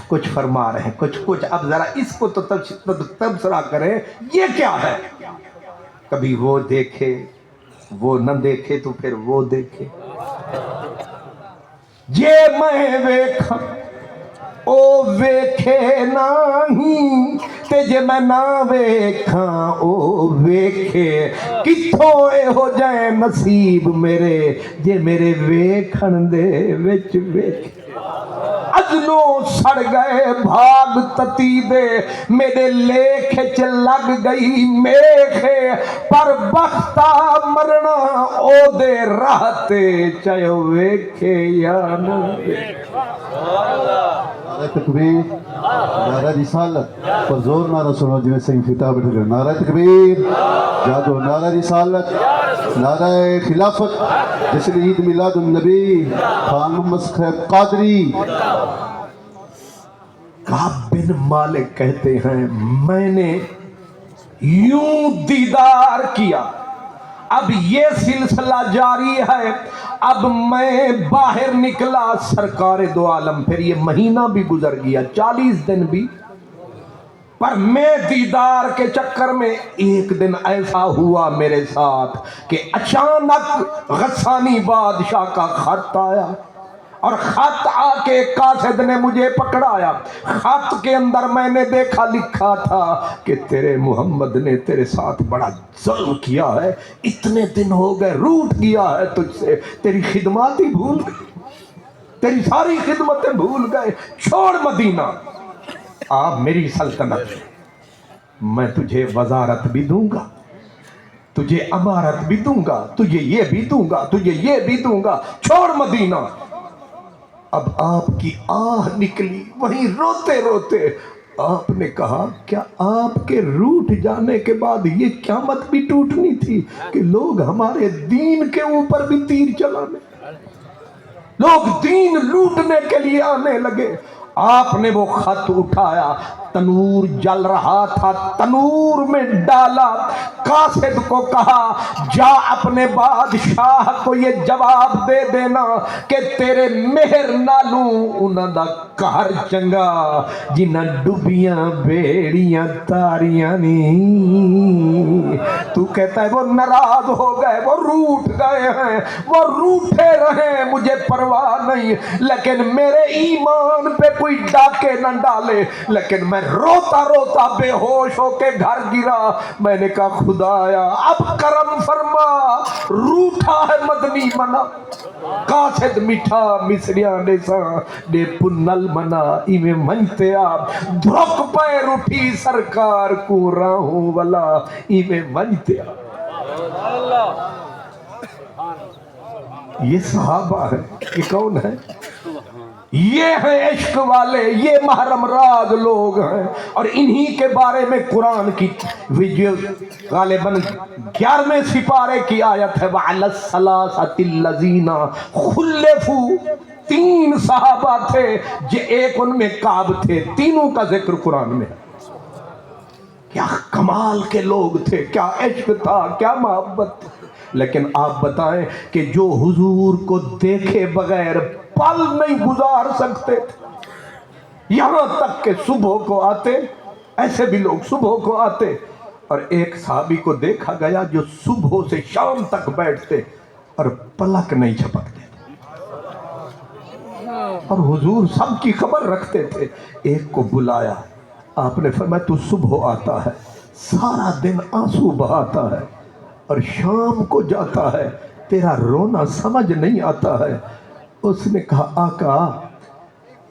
کچھ فرما رہے ہیں، کچھ اب ذرا اس کو تو تبصرہ کریں، یہ کیا ہے؟ کبھی وہ دیکھے، وہ نہ دیکھے تو پھر وہ دیکھے۔ جے میں ویکھاں او ویکھے نہیں، تے جے میں نہ ویکھاں او ویکھے، کتھوں اے ہو جائے نصیب میرے جے میرے ویکھن دے وچ ویکھے۔ ازلوں سڑ گئے بھاگ تتی دے، میرے لیکھ چ لگ گئی میخے، پر بختہ مرنا او دے راہتے چاہے ویکھے یا نہ ویکھے۔ نعرہ تکبیر، نعرہ رسالت، پر زور نعرہ سنو جنہیں سے انفتاح بیٹھے گئے۔ نعرہ تکبیر، جادو، نعرہ رسالت، نعرہ خلافت، جیسے عید میلاد النبی، خان محمد صاحب قادری۔ کعب بن مالک کہتے ہیں میں نے یوں دیدار کیا، اب یہ سلسلہ جاری ہے. اب میں باہر نکلا سرکار دو عالم، پھر یہ مہینہ بھی گزر گیا، 40 دن بھی، پر میں دیدار کے چکر میں ایک دن ایسا ہوا میرے ساتھ کہ اچانک غسانی بادشاہ کا خط آیا، اور خط آ کے قاصد نے مجھے پکڑایا. خط کے اندر میں نے دیکھا لکھا تھا کہ تیرے محمد نے تیرے ساتھ بڑا ظلم کیا ہے، اتنے دن ہو گئے، روٹ گیا ہے تجھ سے، تیری خدمات ہی بھول گئے، تیری ساری خدمتیں بھول گئے، چھوڑ مدینہ. آپ میری سلطنت، میں تجھے وزارت بھی دوں گا، تجھے امارت بھی دوں گا، تجھے یہ بھی دوں گا، تجھے یہ بھی دوں گا، چھوڑ مدینہ. اب آپ کی آہ نکلی وہیں روتے روتے. آپ نے کہا کیا آپ کے روٹ جانے کے بعد یہ قیامت بھی ٹوٹنی تھی کہ لوگ ہمارے دین کے اوپر بھی تیر چلانے، لوگ دین لوٹنے کے لیے آنے لگے. آپ نے وہ خط اٹھایا، تنور جل رہا تھا، تنور میں ڈالا، قاصد کو کہا جا اپنے بادشاہ کو یہ جواب دے دینا کہ تیرے مہر نالوں انہاں دا قہر چنگا جنہاں ڈبیاں بیڑیاں تاریاں نہیں. تو کہتا ہے وہ ناراض ہو گئے، وہ روٹ گئے ہیں، وہ روٹے رہیں، مجھے پرواہ نہیں، لیکن میرے ایمان پہ کوئی ڈاکے نہ ڈالے. لیکن میں روتا روتا بے ہوش ہو کے گھر گرا. میں نے کہا خدایا اب کرم فرما، روٹا ہے مدنی منا، قاصد میٹھا مصریاں نے سا دے پنل منا ایویں منتے آپ دھرک پہ روٹھی سرکار کو راہوں والا ایویں منتے آپ. یہ صحابہ ہے، یہ کون ہے؟ یہ ہیں عشق والے، یہ محرم راز لوگ ہیں. اور انہی کے بارے میں قرآن کی ویڈیو غالباً 11ویں سپارے کی آیت ہے وَعَلَى الثَّلَاثَةِ الَّذِينَ خُلِّفُوا. 3 صحابہ تھے جو ایک ان میں کعب تھے، تینوں کا ذکر قرآن میں ہے. کیا کمال کے لوگ تھے، کیا عشق تھا، کیا محبت تھی. لیکن آپ بتائیں کہ جو حضور کو دیکھے بغیر پل نہیں گزار سکتے تھے، یہاں تک کہ صبح کو آتے، ایسے بھی لوگ صبح کو آتے، اور ایک صحابی کو دیکھا گیا جو صبح سے شام تک بیٹھتے اور پلک نہیں جھپکتے تھے، اور حضور سب کی خبر رکھتے تھے. ایک کو بلایا، آپ نے فرمایا تو صبح آتا ہے، سارا دن آنسو بہاتا ہے، اور شام کو جاتا ہے، تیرا رونا سمجھ نہیں آتا ہے. اس نے کہا آقا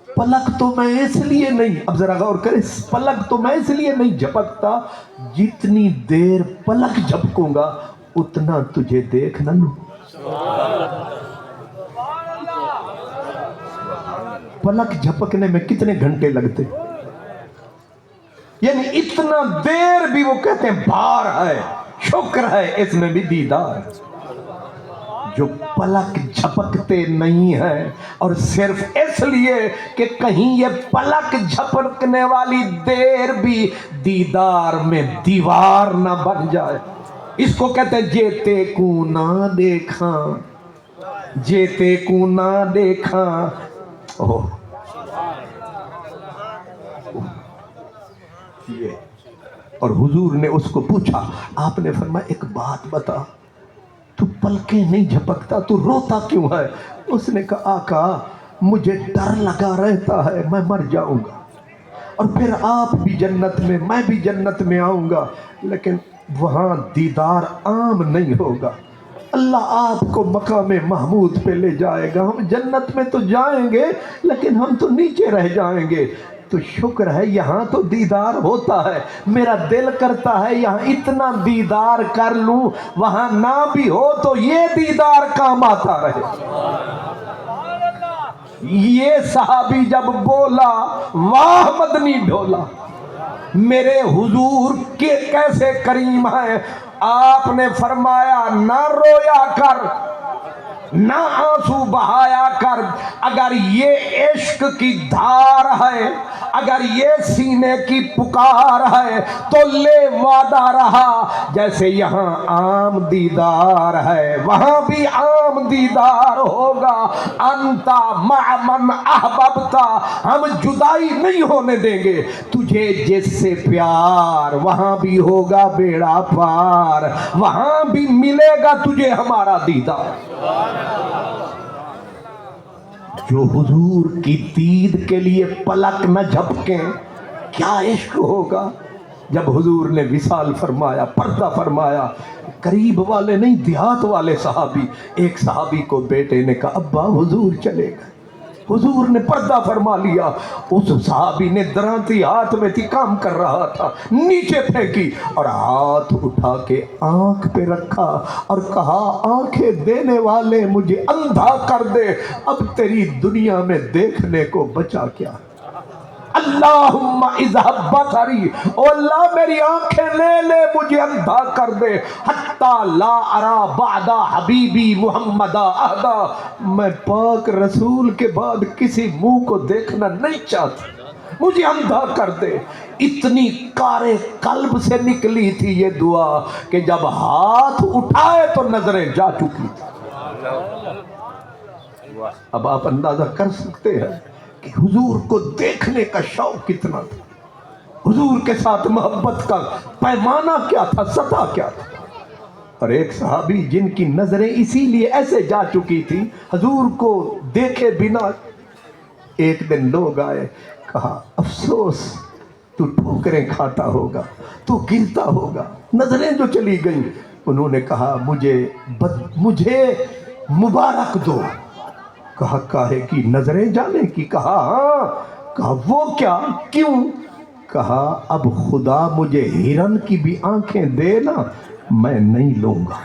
پلک تو میں اس لیے نہیں، اب ذرا غور کریں، پلک تو میں اس لیے نہیں جھپکتا، جتنی دیر پلک جھپکوں گا اتنا تجھے دیکھ نہ لوں. پلک جھپکنے میں کتنے گھنٹے لگتے، یعنی اتنا دیر بھی وہ کہتے ہیں بھار ہے، شکر ہے اس میں بھی دیدار. جو پلک جھپکتے نہیں ہیں، اور صرف اس لیے کہ کہیں یہ پلک جھپکنے والی دیر بھی دیدار میں دیوار نہ بن جائے. اس کو کہتے ہیں جیتے کو نہ دیکھاں، جیتے کو نہ دیکھاں. یہ اور حضور نے اس کو پوچھا، آپ نے فرمایا ایک بات بتا، تو پلکیں نہیں جھپکتا، تو روتا کیوں ہے؟ اس نے کہا آقا مجھے ڈر لگا رہتا ہے میں مر جاؤں گا، اور پھر آپ بھی جنت میں، میں بھی جنت میں آؤں گا، لیکن وہاں دیدار عام نہیں ہوگا. اللہ آپ کو مقام محمود پہ لے جائے گا، ہم جنت میں تو جائیں گے لیکن ہم تو نیچے رہ جائیں گے. تو شکر ہے یہاں تو دیدار ہوتا ہے، میرا دل کرتا ہے یہاں اتنا دیدار کر لوں، وہاں نہ بھی ہو تو یہ دیدار کام آتا رہے. یہ صحابی جب بولا واہ مدنی ڈھولا، میرے حضور کے کیسے کریم ہیں. آپ نے فرمایا نہ رویا کر، نہ آنسو بہایا کر. اگر یہ عشق کی دھار ہے، اگر یہ سینے کی پکار ہے، تو لے وعدہ رہا جیسے یہاں عام دیدار ہے وہاں بھی عام دیدار ہوگا. انتا مع من احببتا، ہم جدائی نہیں ہونے دیں گے تجھے جس سے پیار. وہاں بھی ہوگا بیڑا پار، وہاں بھی ملے گا تجھے ہمارا دیدار. جو حضور کی دید کے لیے پلک نہ جھپکیں، کیا عشق ہوگا. جب حضور نے وصال فرمایا، پردہ فرمایا، قریب والے نہیں دیہات والے صحابی، ایک صحابی کو بیٹے نے کہا ابا حضور چلے گئے. حضور نے پردہ فرما لیا. اس صحابی نے درانتی ہاتھ میں تھی، کام کر رہا تھا، نیچے پھینکی اور ہاتھ اٹھا کے آنکھ پہ رکھا اور کہا آنکھیں دینے والے مجھے اندھا کر دے، اب تیری دنیا میں دیکھنے کو بچا کیا. اللہم اذہب بصری، او اللہ میری آنکھیں لے لے، مجھے اندھا کر دے. حتی لا ارا بعد حبیبی محمد احدا، میں پاک رسول کے بعد کسی منہ کو دیکھنا نہیں چاہتا، مجھے اندھا کر دے. اتنی کارے قلب سے نکلی تھی یہ دعا کہ جب ہاتھ اٹھائے تو نظریں جا چکی تھی. اب آپ اندازہ کر سکتے ہیں کہ حضور کو دیکھنے کا شوق کتنا تھا، حضور کے ساتھ محبت کا پیمانہ کیا تھا، سطح کیا تھا. اور ایک صحابی جن کی نظریں اسی لیے ایسے جا چکی تھی حضور کو دیکھے بنا، ایک دن لوگ آئے، کہا افسوس تو ٹھوکریں کھاتا ہوگا، تو گرتا ہوگا، نظریں جو چلی گئیں. انہوں نے کہا مجھے مبارک دو. کہا کاہے کی، نظریں جانے کی؟ کہا ہاں. کہا وہ کیا، کیوں؟ کہا اب خدا مجھے ہرن کی بھی آنکھیں دے نا، میں نہیں لوں گا.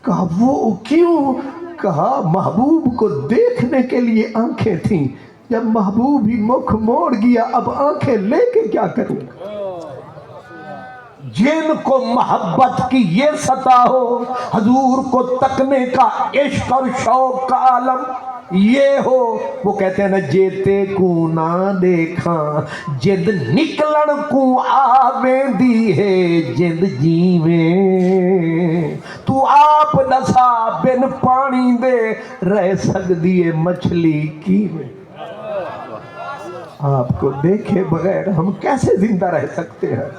کہا وہ کیوں؟ کہا محبوب کو دیکھنے کے لیے آنکھیں تھیں، جب محبوب ہی مکھ موڑ گیا اب آنکھیں لے کے کیا کروں گا. جن کو محبت کی یہ سطح ہو، حضور کو تکنے کا عشق اور شوق کا عالم یہ ہو، وہ کہتے ہیں نا جیتے کو نہ دیکھا جد نکلن کو آویں دی ہے جد جیویں. تو آپ دسا بن پانی دے رہ سکتی ہے مچھلی کی میں. آپ کو دیکھے بغیر ہم کیسے زندہ رہ سکتے ہیں.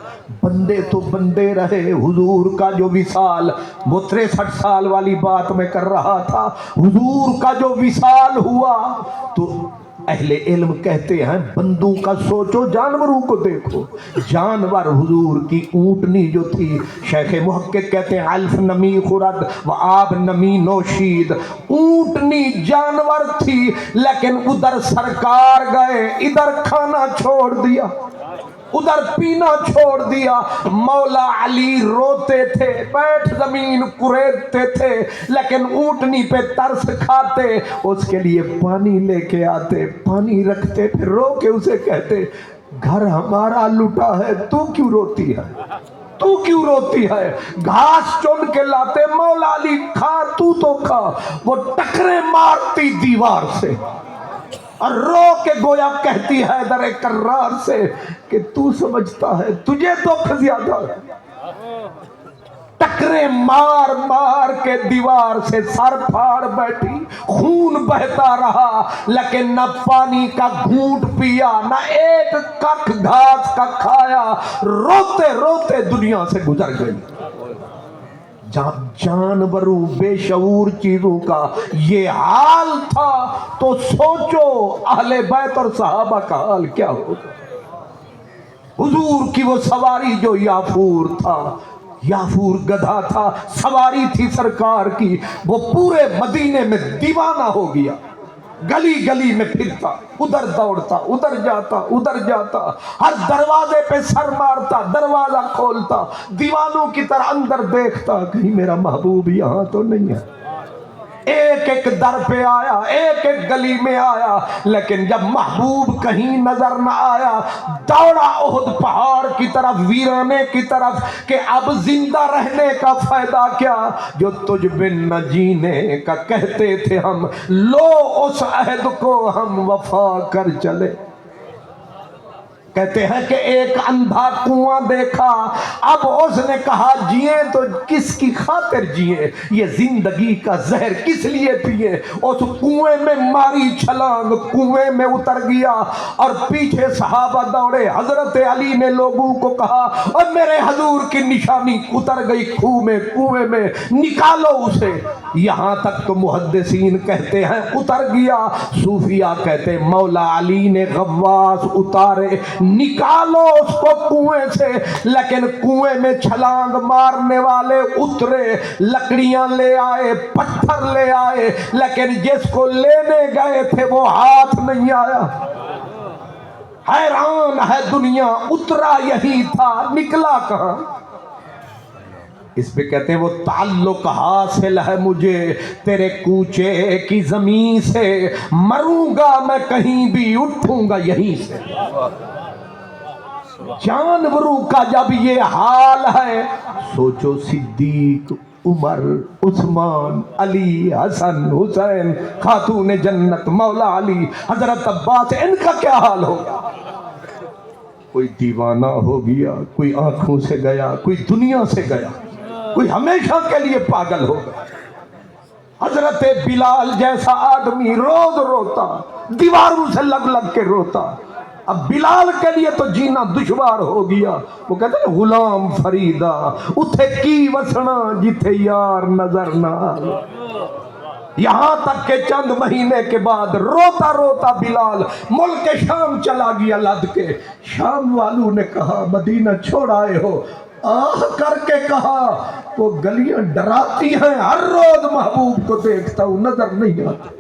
بندے تو بندے رہے. حضور کا جو وصال، وہ 63 سال والی بات میں کر رہا تھا، حضور کا جو وصال ہوا تو اہل علم کہتے ہیں بندوں کا سوچو جانوروں کو دیکھو. جانور حضور کی اونٹنی جو تھی، شیخ محقق کہتے ہیں الف نمی خورد و آب نمی نوشید، اونٹنی جانور تھی لیکن ادھر سرکار گئے، ادھر کھانا چھوڑ دیا، ادھر پینا چھوڑ دیا. مولا علی روتے تھے، بیٹھ زمین کریدتے تھے، لیکن اونٹنی پہ ترس کھاتے، اس کے لیے پانی لے کے آتے، پانی رکھتے، پھر رو کے اسے کہتے گھر ہمارا لٹا ہے، تو کیوں روتی ہے، تو کیوں روتی ہے. گھاس چن کے لاتے، مولا علی کھا تو کھا. وہ ٹکرے مارتی دیوار سے اور رو کے گویا کہتی ہے در کرار سے کہ تو سمجھتا ہے تجھے دکھ زیادہ ہے. ٹکرے مار مار کے دیوار سے سر پھاڑ بیٹھی، خون بہتا رہا لیکن نہ پانی کا گھونٹ پیا، نہ ایک ککھ گھاس کا کھایا. روتے روتے دنیا سے گزر گئی. جانوروں بے شعور چیزوں کا یہ حال تھا تو سوچو اہل بیت اور صحابہ کا حال کیا ہوگا. حضور کی وہ سواری جو یافور تھا، یافور گدھا تھا، سواری تھی سرکار کی، وہ پورے مدینے میں دیوانہ ہو گیا. گلی گلی میں پھرتا، ادھر دوڑتا، ادھر جاتا، ادھر جاتا، ہر دروازے پہ سر مارتا، دروازہ کھولتا، دیوانوں کی طرح اندر دیکھتا، کہیں میرا محبوب یہاں تو نہیں ہے. ایک ایک در پہ آیا, ایک ایک گلی میں آیا, لیکن جب محبوب کہیں نظر نہ آیا دوڑا احد پہاڑ کی طرف, ویرانے کی طرف, کہ اب زندہ رہنے کا فائدہ کیا, جو تجھ بن نہ جینے کا کہتے تھے ہم, لو اس عہد کو ہم وفا کر چلے. کہتے ہیں کہ ایک اندھا کنواں دیکھا, اب اس نے کہا جیے تو کس کی خاطر جیے, یہ زندگی کا زہر کس لیے پیے. اس کنویں میں ماری چھلانگ, کنویں میں اتر گیا, اور پیچھے صحابہ دوڑے. حضرت علی نے لوگوں کو کہا اور میرے حضور کی نشانی اتر گئی کنویں میں, نکالو اسے. یہاں تک تو محدثین کہتے ہیں اتر گیا, صوفیاء کہتے مولا علی نے غواص اتارے, نکالو اس کو کنویں سے. لیکن کنویں میں چھلانگ مارنے والے اترے, لکڑیاں لے آئے, پتھر لے آئے, لیکن جس کو لینے گئے تھے وہ ہاتھ نہیں آیا. حیران ہے دنیا, اترا یہی تھا, نکلا کہاں. اس پہ کہتے ہیں وہ تعلق حاصل ہے مجھے تیرے کوچے کی زمین سے, مروں گا میں کہیں بھی, اٹھوں گا یہیں سے. جانوروں کا جب یہ حال ہے, سوچو صدیق, عمر, عثمان, علی, حسن, حسین, خاتون جنت, مولا علی, حضرت عباس, ان کا کیا حال ہوگا. کوئی دیوانہ ہو گیا, کوئی آنکھوں سے گیا, کوئی دنیا سے گیا, کوئی ہمیشہ کے لیے پاگل ہو گیا. حضرت بلال جیسا آدمی روز روتا, دیواروں سے لگ لگ کے روتا. اب بلال کے لیے تو جینا دشوار ہو گیا. وہ کہتے ہیں غلام فریدا اتھے کی وسنا جتھے یار نظر نہ آئے. یہاں تک کہ چند مہینے کے بعد روتا روتا بلال ملک شام چلا گیا لد کے. شام والوں نے کہا مدینہ چھوڑ آئے ہو, آہ کر کے کہا وہ گلیاں ڈراتی ہیں, ہر روز محبوب کو دیکھتا ہوں, نظر نہیں آتا.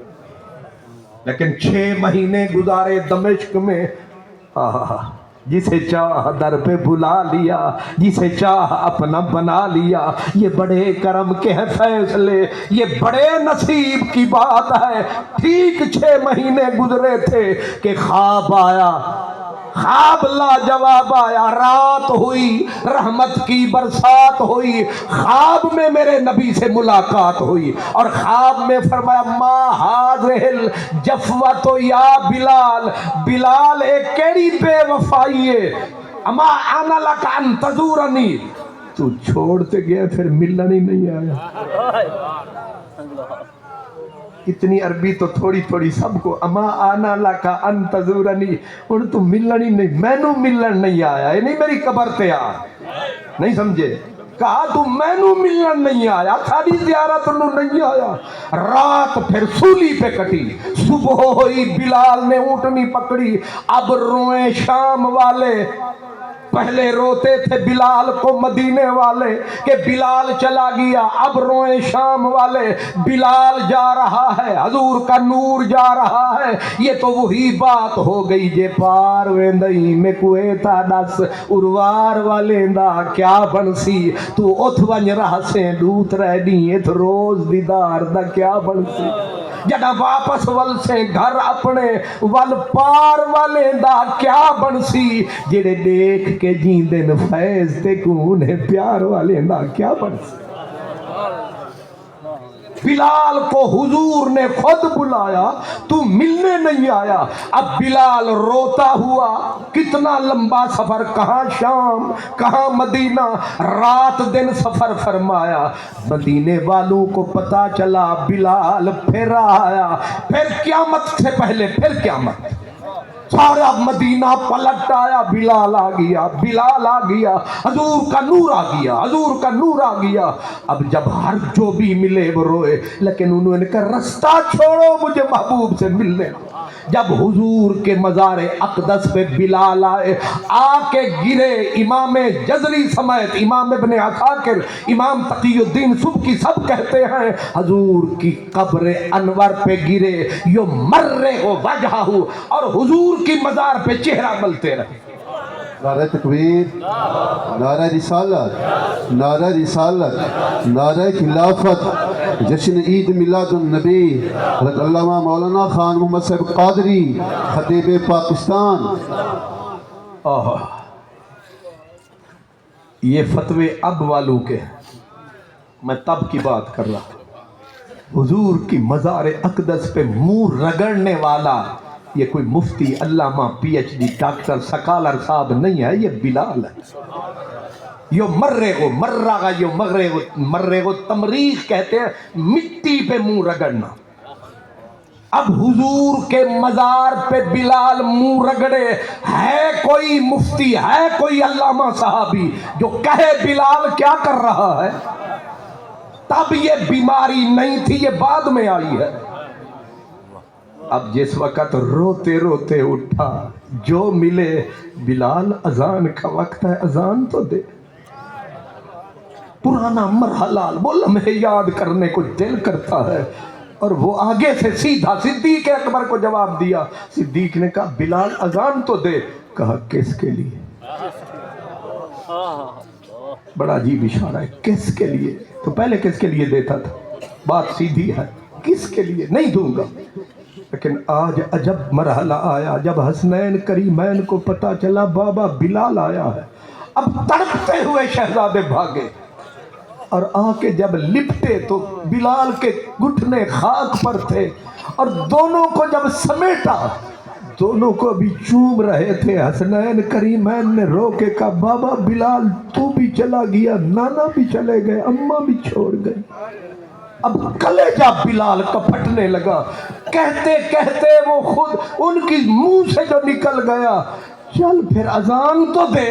لیکن 6 مہینے گزارے دمشق میں. جسے چاہ در پہ بلا لیا, جسے چاہ اپنا بنا لیا. یہ بڑے کرم کے ہیں فیصلے, یہ بڑے نصیب کی بات ہے. ٹھیک 6 مہینے گزرے تھے کہ خواب آیا, خواب لاجواب آیا. رات ہوئی, رحمت کی برسات ہوئی, خواب میں میرے نبی سے ملاقات ہوئی, اور خواب میں فرمایا ما حاضر جفوت یا بلال, بلال ایک کیڑی بے وفائی ہے, اما انا لک ان تزورنی, تو چھوڑتے گیا پھر ملنا ہی نہیں آیا. اتنی عربی تو تھوڑی تھوڑی سب کو, اما آنا لکا ان تزورنی, اور تو ملن ہی نہیں, مینو ملن نہیں آیا. یہ نہیں میری قبر تے آ, نہیں سمجھے, کہا تو مینو ملن نہیں آیا, ساری زیارت نو نہیں آیا. رات پھر سولی پہ کٹی, صبح ہوئی بلال نے اونٹنی پکڑی. اب روئیں شام والے, پہلے روتے تھے بلال کو مدینے والے کہ بلال چلا گیا, اب روئیں شام والے, بلال جا رہا ہے, حضور کا نور جا رہا ہے. یہ تو وہی بات ہو گئی جے پار ویندئی میں کوئے تا دس اروار والیندا کیا بنسی, تو اتھ ونج رہا سے دوت رہ دیت روز دیدار دا کیا بنسی. جڑا واپس ول سے گھر اپنے ول پار والے دا کیا بنسی, جڑے دیکھ کے جیندن فیض تے کونے پیار والے دا کیا بنسی. بلال کو حضور نے خود بلایا, تو ملنے نہیں آیا. اب بلال روتا ہوا, کتنا لمبا سفر, کہاں شام کہاں مدینہ, رات دن سفر فرمایا. مدینے والوں کو پتا چلا بلال پھر آیا. پھر قیامت سے پہلے پھر قیامت, سارا مدینہ پلٹ آیا, بلال آ گیا, بلال آ گیا, حضور کا نور آ گیا, حضور کا نور آ گیا. اب جب ہر جو بھی ملے وہ روئے, لیکن انہوں نے کہا رستہ چھوڑو مجھے محبوب سے ملنے. جب حضور کے مزار اقدس پہ بلال آئے, آ کے گرے, امام جزری سمیت امام ابن عساکر, امام تقی الدین سبکی سب کہتے ہیں حضور کی قبر انور پہ گرے, یو مرے ہو وجہ ہو, اور حضور کی مزار پہ چہرہ ملتے رہے. نعرہ تکبیر, نعرہ رسالت, نعرہ رسالت, نعرہ خلافت, جشن عید میلاد النبی حضرت علامہ مولانا خان محمد صاحب قادری خطیب پاکستان۔ یہ فتوے اب والوں کے ہیں، میں تب کی بات کر رہا ہوں۔ حضور کی مزار اقدس پہ منہ رگڑنے والا یہ کوئی مفتی علامہ P H D doctor scholar صاحب نہیں ہے، یہ بلال ہے۔ یو مرے گو تمریخ کہتے ہیں، مٹی پہ منہ رگڑنا۔ اب حضور کے مزار پہ بلال منہ رگڑے، ہے کوئی مفتی، ہے کوئی علامہ صحابی جو کہے بلال کیا کر رہا ہے؟ تب یہ بیماری نہیں تھی، یہ بعد میں آئی ہے۔ اب جس وقت روتے روتے اٹھا، جو ملے، بلال اذان کا وقت ہے، اذان تو دے۔ پرانا مرحلہ وہ لمحے یاد کرنے کو دل کرتا ہے، اور وہ آگے سے سیدھا صدیق اکبر کو جواب دیا۔ صدیق نے کہا بلال اذان تو دے۔ کہا کس کے لیے؟ بڑا عجیب اشارہ ہے، کس کے لیے؟ تو پہلے کس کے لیے دیتا تھا؟ بات سیدھی ہے، کس کے لیے؟ نہیں دوں گا۔ لیکن آج عجب مرحلہ آیا، جب حسنین کریمین کو پتا چلا بابا بلال آیا ہے، اب تڑپتے ہوئے شہزادے بھاگے، اور آ کے جب لپٹے تو بلال کے گھٹنے خاک پر تھے، اور دونوں کو جب سمیٹا، دونوں کو بھی چوم رہے تھے۔ حسنین کریمین نے رو کے کہا بابا بلال تو بھی چلا گیا، نانا بھی چلے گئے، اماں بھی چھوڑ گئی۔ اب کلیجہ بلال کا پھٹنے لگا، کہتے کہتے وہ خود ان کی منہ سے جو نکل گیا، چل پھر اذان تو دے۔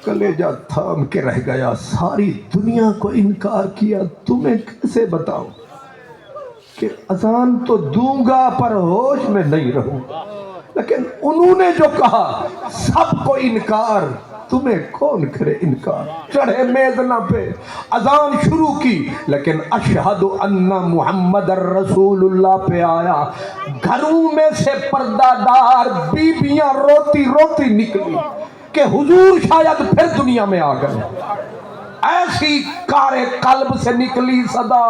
کلیجہ تھام کے رہ گیا، ساری دنیا کو انکار کیا، تمہیں کیسے بتاؤں کہ اذان تو دوں گا پر ہوش میں نہیں رہوں گا۔ لیکن انہوں نے جو کہا سب کو انکار، تمہیں کون کرے انکار؟ چڑھے میزنا پہ اذان شروع کی، لیکن اشہد ان محمد الرسول اللہ پہ آیا۔ گھروں میں سے پردہ دار بیبیاں روتی روتی نکلی کہ حضور شاید پھر دنیا میں آ گئے۔ ایسی کارے قلب سے نکلی صدا،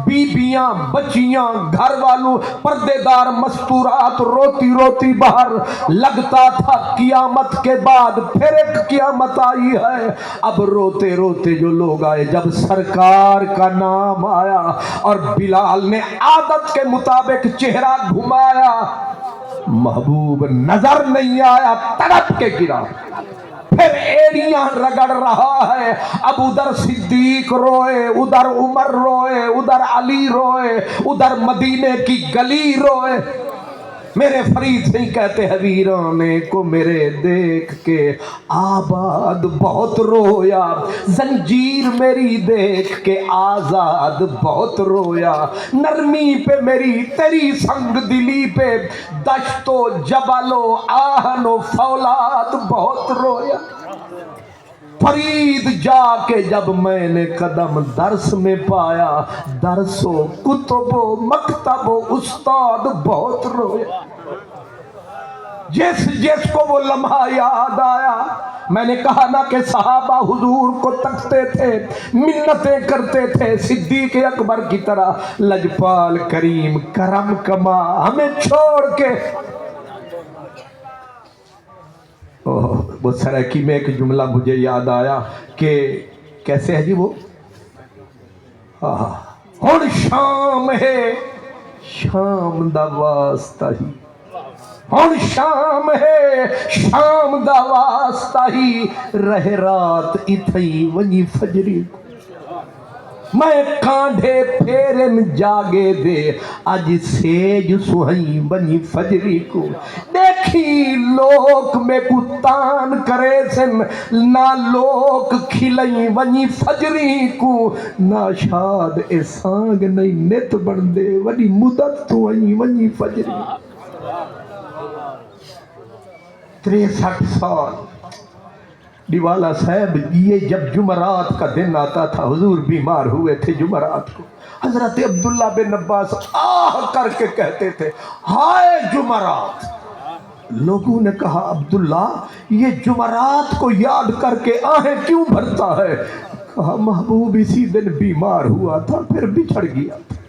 بیبیاں بچیاں گھر والوں پردے دار مستورات روتی روتی باہر۔ لگتا تھا قیامت کے بعد پھر ایک قیامت آئی ہے۔ اب روتے روتے جو لوگ آئے، جب سرکار کا نام آیا اور بلال نے عادت کے مطابق چہرہ گھمایا، محبوب نظر نہیں آیا، تڑپ کے گرا، پھر ایڑیاں رگڑ رہا ہے۔ اب ادھر صدیق روئے، ادھر عمر روئے، ادھر علی روئے، ادھر مدینے کی گلی روئے۔ میرے فرید نہیں کہتے ہیں ویرانے کو میرے دیکھ کے آباد بہت رویا، زنجیر میری دیکھ کے آزاد بہت رویا، نرمی پہ میری تیری سنگ دلی پہ دشت و جبل و آہن و فولاد بہت رویا۔ فرید جا کے جب میں نے قدم درس میں پایا، درس و کتب و مکتب و استاد بہت رویا۔ جس کو وہ لمحہ یاد آیا، میں نے کہا نا کہ صحابہ حضور کو تکتے تھے، منتیں کرتے تھے، صدیق اکبر کی طرح لجپال کریم کرم کما ہمیں چھوڑ کے۔ وہ سرائکی میں ایک جملہ مجھے یاد آیا کہ کیسے ہے جی وہ، ہن شام ہے شام دا واسطہ ہی، ہن شام ہے شام دا واسطہ ہی، رہ رات اتھئی ونی فجری کو، میں کانڈے پھیرن جاگے دے اج سیج سوہئی بنی فجری کو، دیکھی لوک میں کو تان کرے سن، نہ لوک کھلئی بنی فجری کو، نہ شاد اے سانگ نہیں نت بن دے ونی مدت تو آئی بنی فجری۔ 63 سال ڈیوالا صاحب، یہ جب جمعرات کا دن آتا تھا، حضور بیمار ہوئے تھے جمعرات کو، حضرت عبداللہ بن عباس آہ کر کے کہتے تھے ہائے جمعرات۔ لوگوں نے کہا عبداللہ یہ جمعرات کو یاد کر کے آہیں کیوں بھرتا ہے؟ کہا محبوب اسی دن بیمار ہوا تھا پھر بچھڑ گیا تھا۔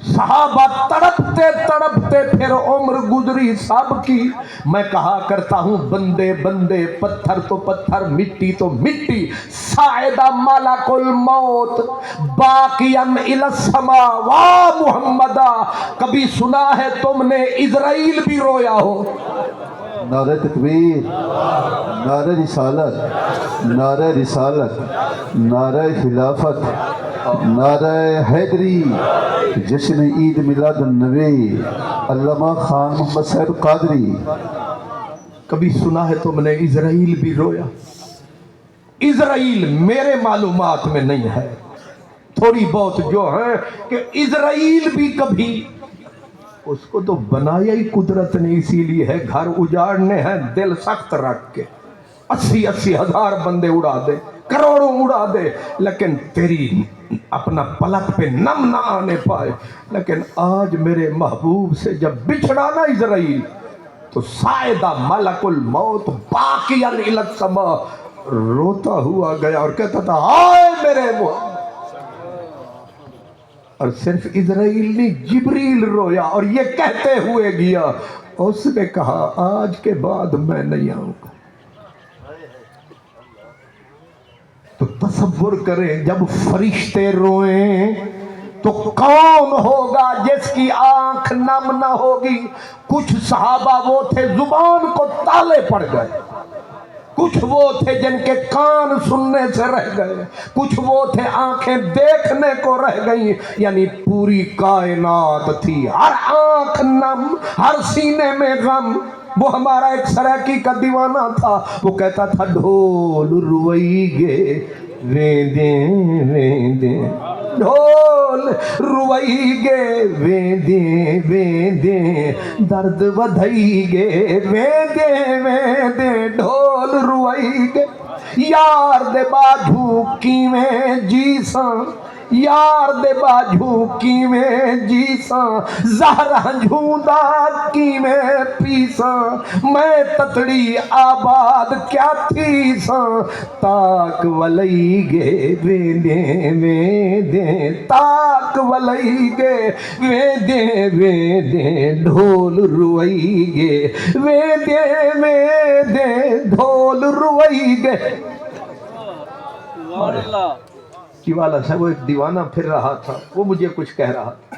صحابہ تڑپتے تڑپتے پھر عمر گزری سب کی۔ میں کہا کرتا ہوں بندے بندے، پتھر تو پتھر، مٹی تو مٹی، صاعدہ ملک الموت باقیاً الی السماء۔ واہ محمدہ، کبھی سنا ہے تم نے اسرائیل بھی رویا ہو؟ نعرہ تکبیر، نعرہ رسالت، نعرہ رسالت، نعرہ خلافت، نعرہ حیدری، جشن عید میلاد النبی، علامہ خان محمد صاحب قادری۔ کبھی سنا ہے تم نے اسرائیل بھی رویا؟ اسرائیل میرے معلومات میں نہیں ہے، تھوڑی بہت جو ہے کہ اسرائیل بھی کبھی، اس کو تو بنایا ہی قدرت نے اسی لیے ہے، گھر اجاڑنے ہیں دل سخت رکھ کے، 80 ہزار بندے اڑا دے، کروڑوں اڑا دے، لیکن تیری اپنا پلک پہ نم نہ آنے پائے۔ لیکن آج میرے محبوب سے جب بچھڑا نا اسرائیل، تو صاعدہ ملک الموت باقیاً الی السماء، روتا ہوا گیا اور کہتا تھا ہائے میرے محبوب۔ اور صرف اسرائیل نہیں، جبریل رویا اور یہ کہتے ہوئے گیا، اس نے کہا آج کے بعد میں نہیں آؤں گا۔ تو تصور کریں جب فرشتے روئیں تو کون ہوگا جس کی آنکھ نم نہ ہوگی؟ کچھ صحابہ وہ تھے زبان کو تالے پڑ گئے، کچھ وہ تھے جن کے کان سننے سے رہ گئے، کچھ وہ تھے آنکھیں دیکھنے کو رہ گئی، یعنی پوری کائنات تھی، ہر آنکھ نم، ہر سینے میں غم۔ وہ ہمارا ایک سرائکی کا دیوانہ تھا، وہ کہتا تھا ڈھول روئی گے ویندیں ویندیں، ڈھول روئی گے ویندیں ویندیں، درد ودھئی گے ویندیں ویندیں، ڈھول روئی گے یار دے باجھو کیویں جیساں، یار دے باجھو کیویں جیساں، زہرا جھوندا کیویں پیساں، میں تتڑی آباد کیا تھیساں، تاک ولئی گے ویندیں ویندیں، تاک ولئی گے ویندیں ویندیں، ڈھول روئی گے ویندیں ویندیں، ڈھول روئی گے۔ سبحان اللہ۔ کی والا صاحب وہ ایک دیوانہ پھر رہا تھا، وہ مجھے کچھ کہہ رہا تھا،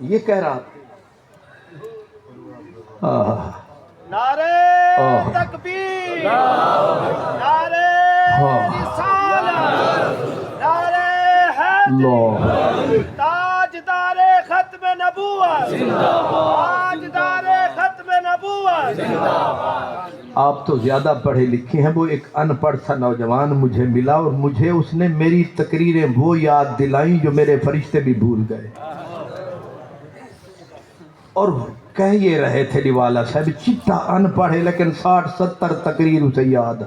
یہ کہہ رہا تھا نعرہ تکبیر، نعرہ رسالت، نعرہ حیدری، تاجدار ختم نبوت، تاجدار ختم نبوت۔ آپ تو زیادہ پڑھے لکھے ہیں، وہ ایک ان پڑھ تھا نوجوان مجھے ملا اور مجھے اس نے میری تقریریں وہ یاد دلائیں جو میرے فرشتے بھی بھول گئے، اور کہہ یہ رہے تھے لیوالا صاحب چٹا ان پڑھے لیکن 60-70 تقریر اسے یاد،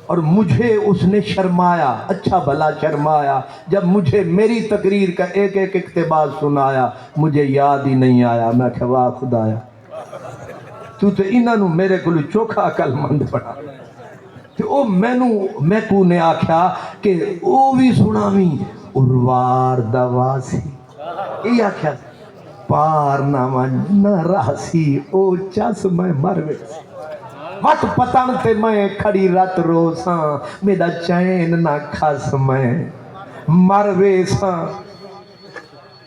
اور مجھے اس نے شرمایا، اچھا بھلا شرمایا، جب مجھے میری تقریر کا ایک ایک اقتباس سنایا مجھے یاد ہی نہیں آیا۔ میں کہا واہ خدایا، تو انہاں نو میرے کو چوکھا عقل مند پڑا، تو او میں کو نے آکھیا کہ او بھی سناویں اروار دواسی، یہ آکھیا پار نہ ون نہ راسی، او چس میں مروے وٹ پتن تے میں کھڑی رات روساں، میرا چین نہ کھس میں مروے ساں،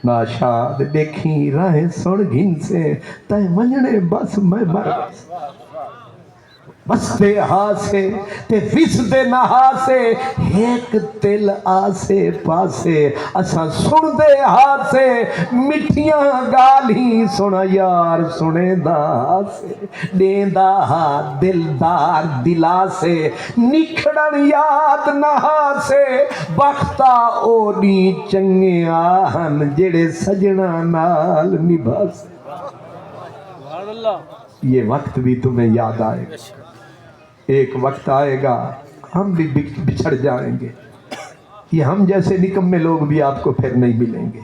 ناشاد دیکھی راہیں سن گھن سے تے منجنے بس میں مروے ساں، بس دے ہاسے تے وس دے نہاسے، ایک تل آسے پاسے، اساں سن دے ہاسے مٹھیاں گالی، سنا یار سنے دا ہاسے، دیندہ ہا دلدار دلا سے، نکھڑن یاد نہاسے، بختہ اوڈی چنگے آہن جڑے سجنا نال نبھاسے۔ سبحان اللہ۔ یہ وقت بھی تمہیں یاد آئے گا، ایک وقت آئے گا ہم بھی بچھڑ جائیں گے، یہ ہم جیسے نکمے لوگ بھی آپ کو پھر نہیں ملیں گے،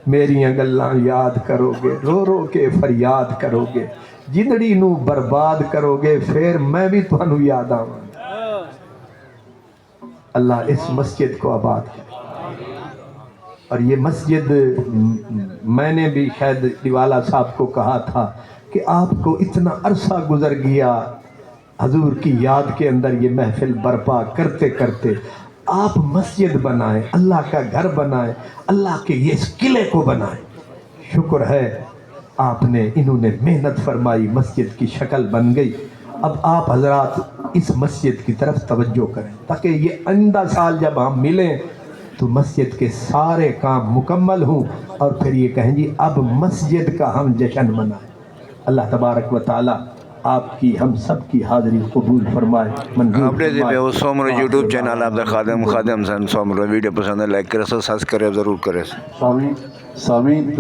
میریاں گلاں یاد کرو گے، رو رو کے فریاد کرو گے، جندڑی نو برباد کرو گے، پھر میں بھی تانوں یاد آواں گا۔ اللہ اس مسجد کو آباد کرے۔ اور یہ مسجد میں نے بھی شاید دیوالا صاحب کو کہا تھا کہ آپ کو اتنا عرصہ گزر گیا حضور کی یاد کے اندر یہ محفل برپا کرتے کرتے، آپ مسجد بنائیں، اللہ کا گھر بنائیں، اللہ کے یہ اس قلعے کو بنائیں۔ شکر ہے آپ نے، انہوں نے محنت فرمائی، مسجد کی شکل بن گئی۔ اب آپ حضرات اس مسجد کی طرف توجہ کریں تاکہ یہ آئندہ سال جب ہم ملیں تو مسجد کے سارے کام مکمل ہوں اور پھر یہ کہیں جی اب مسجد کا ہم جشن منائیں۔ اللہ تبارک و تعالی آپ کی ہم سب کی حاضری قبول فرمائے، منظور اپنے ذمہ فرمائے۔ ہو سومر یوٹیوب چینل آپ دا خادم سن سومر ویڈیو پسند ہے لائک کرے سبسکرائب ضرور کرے۔ سامعین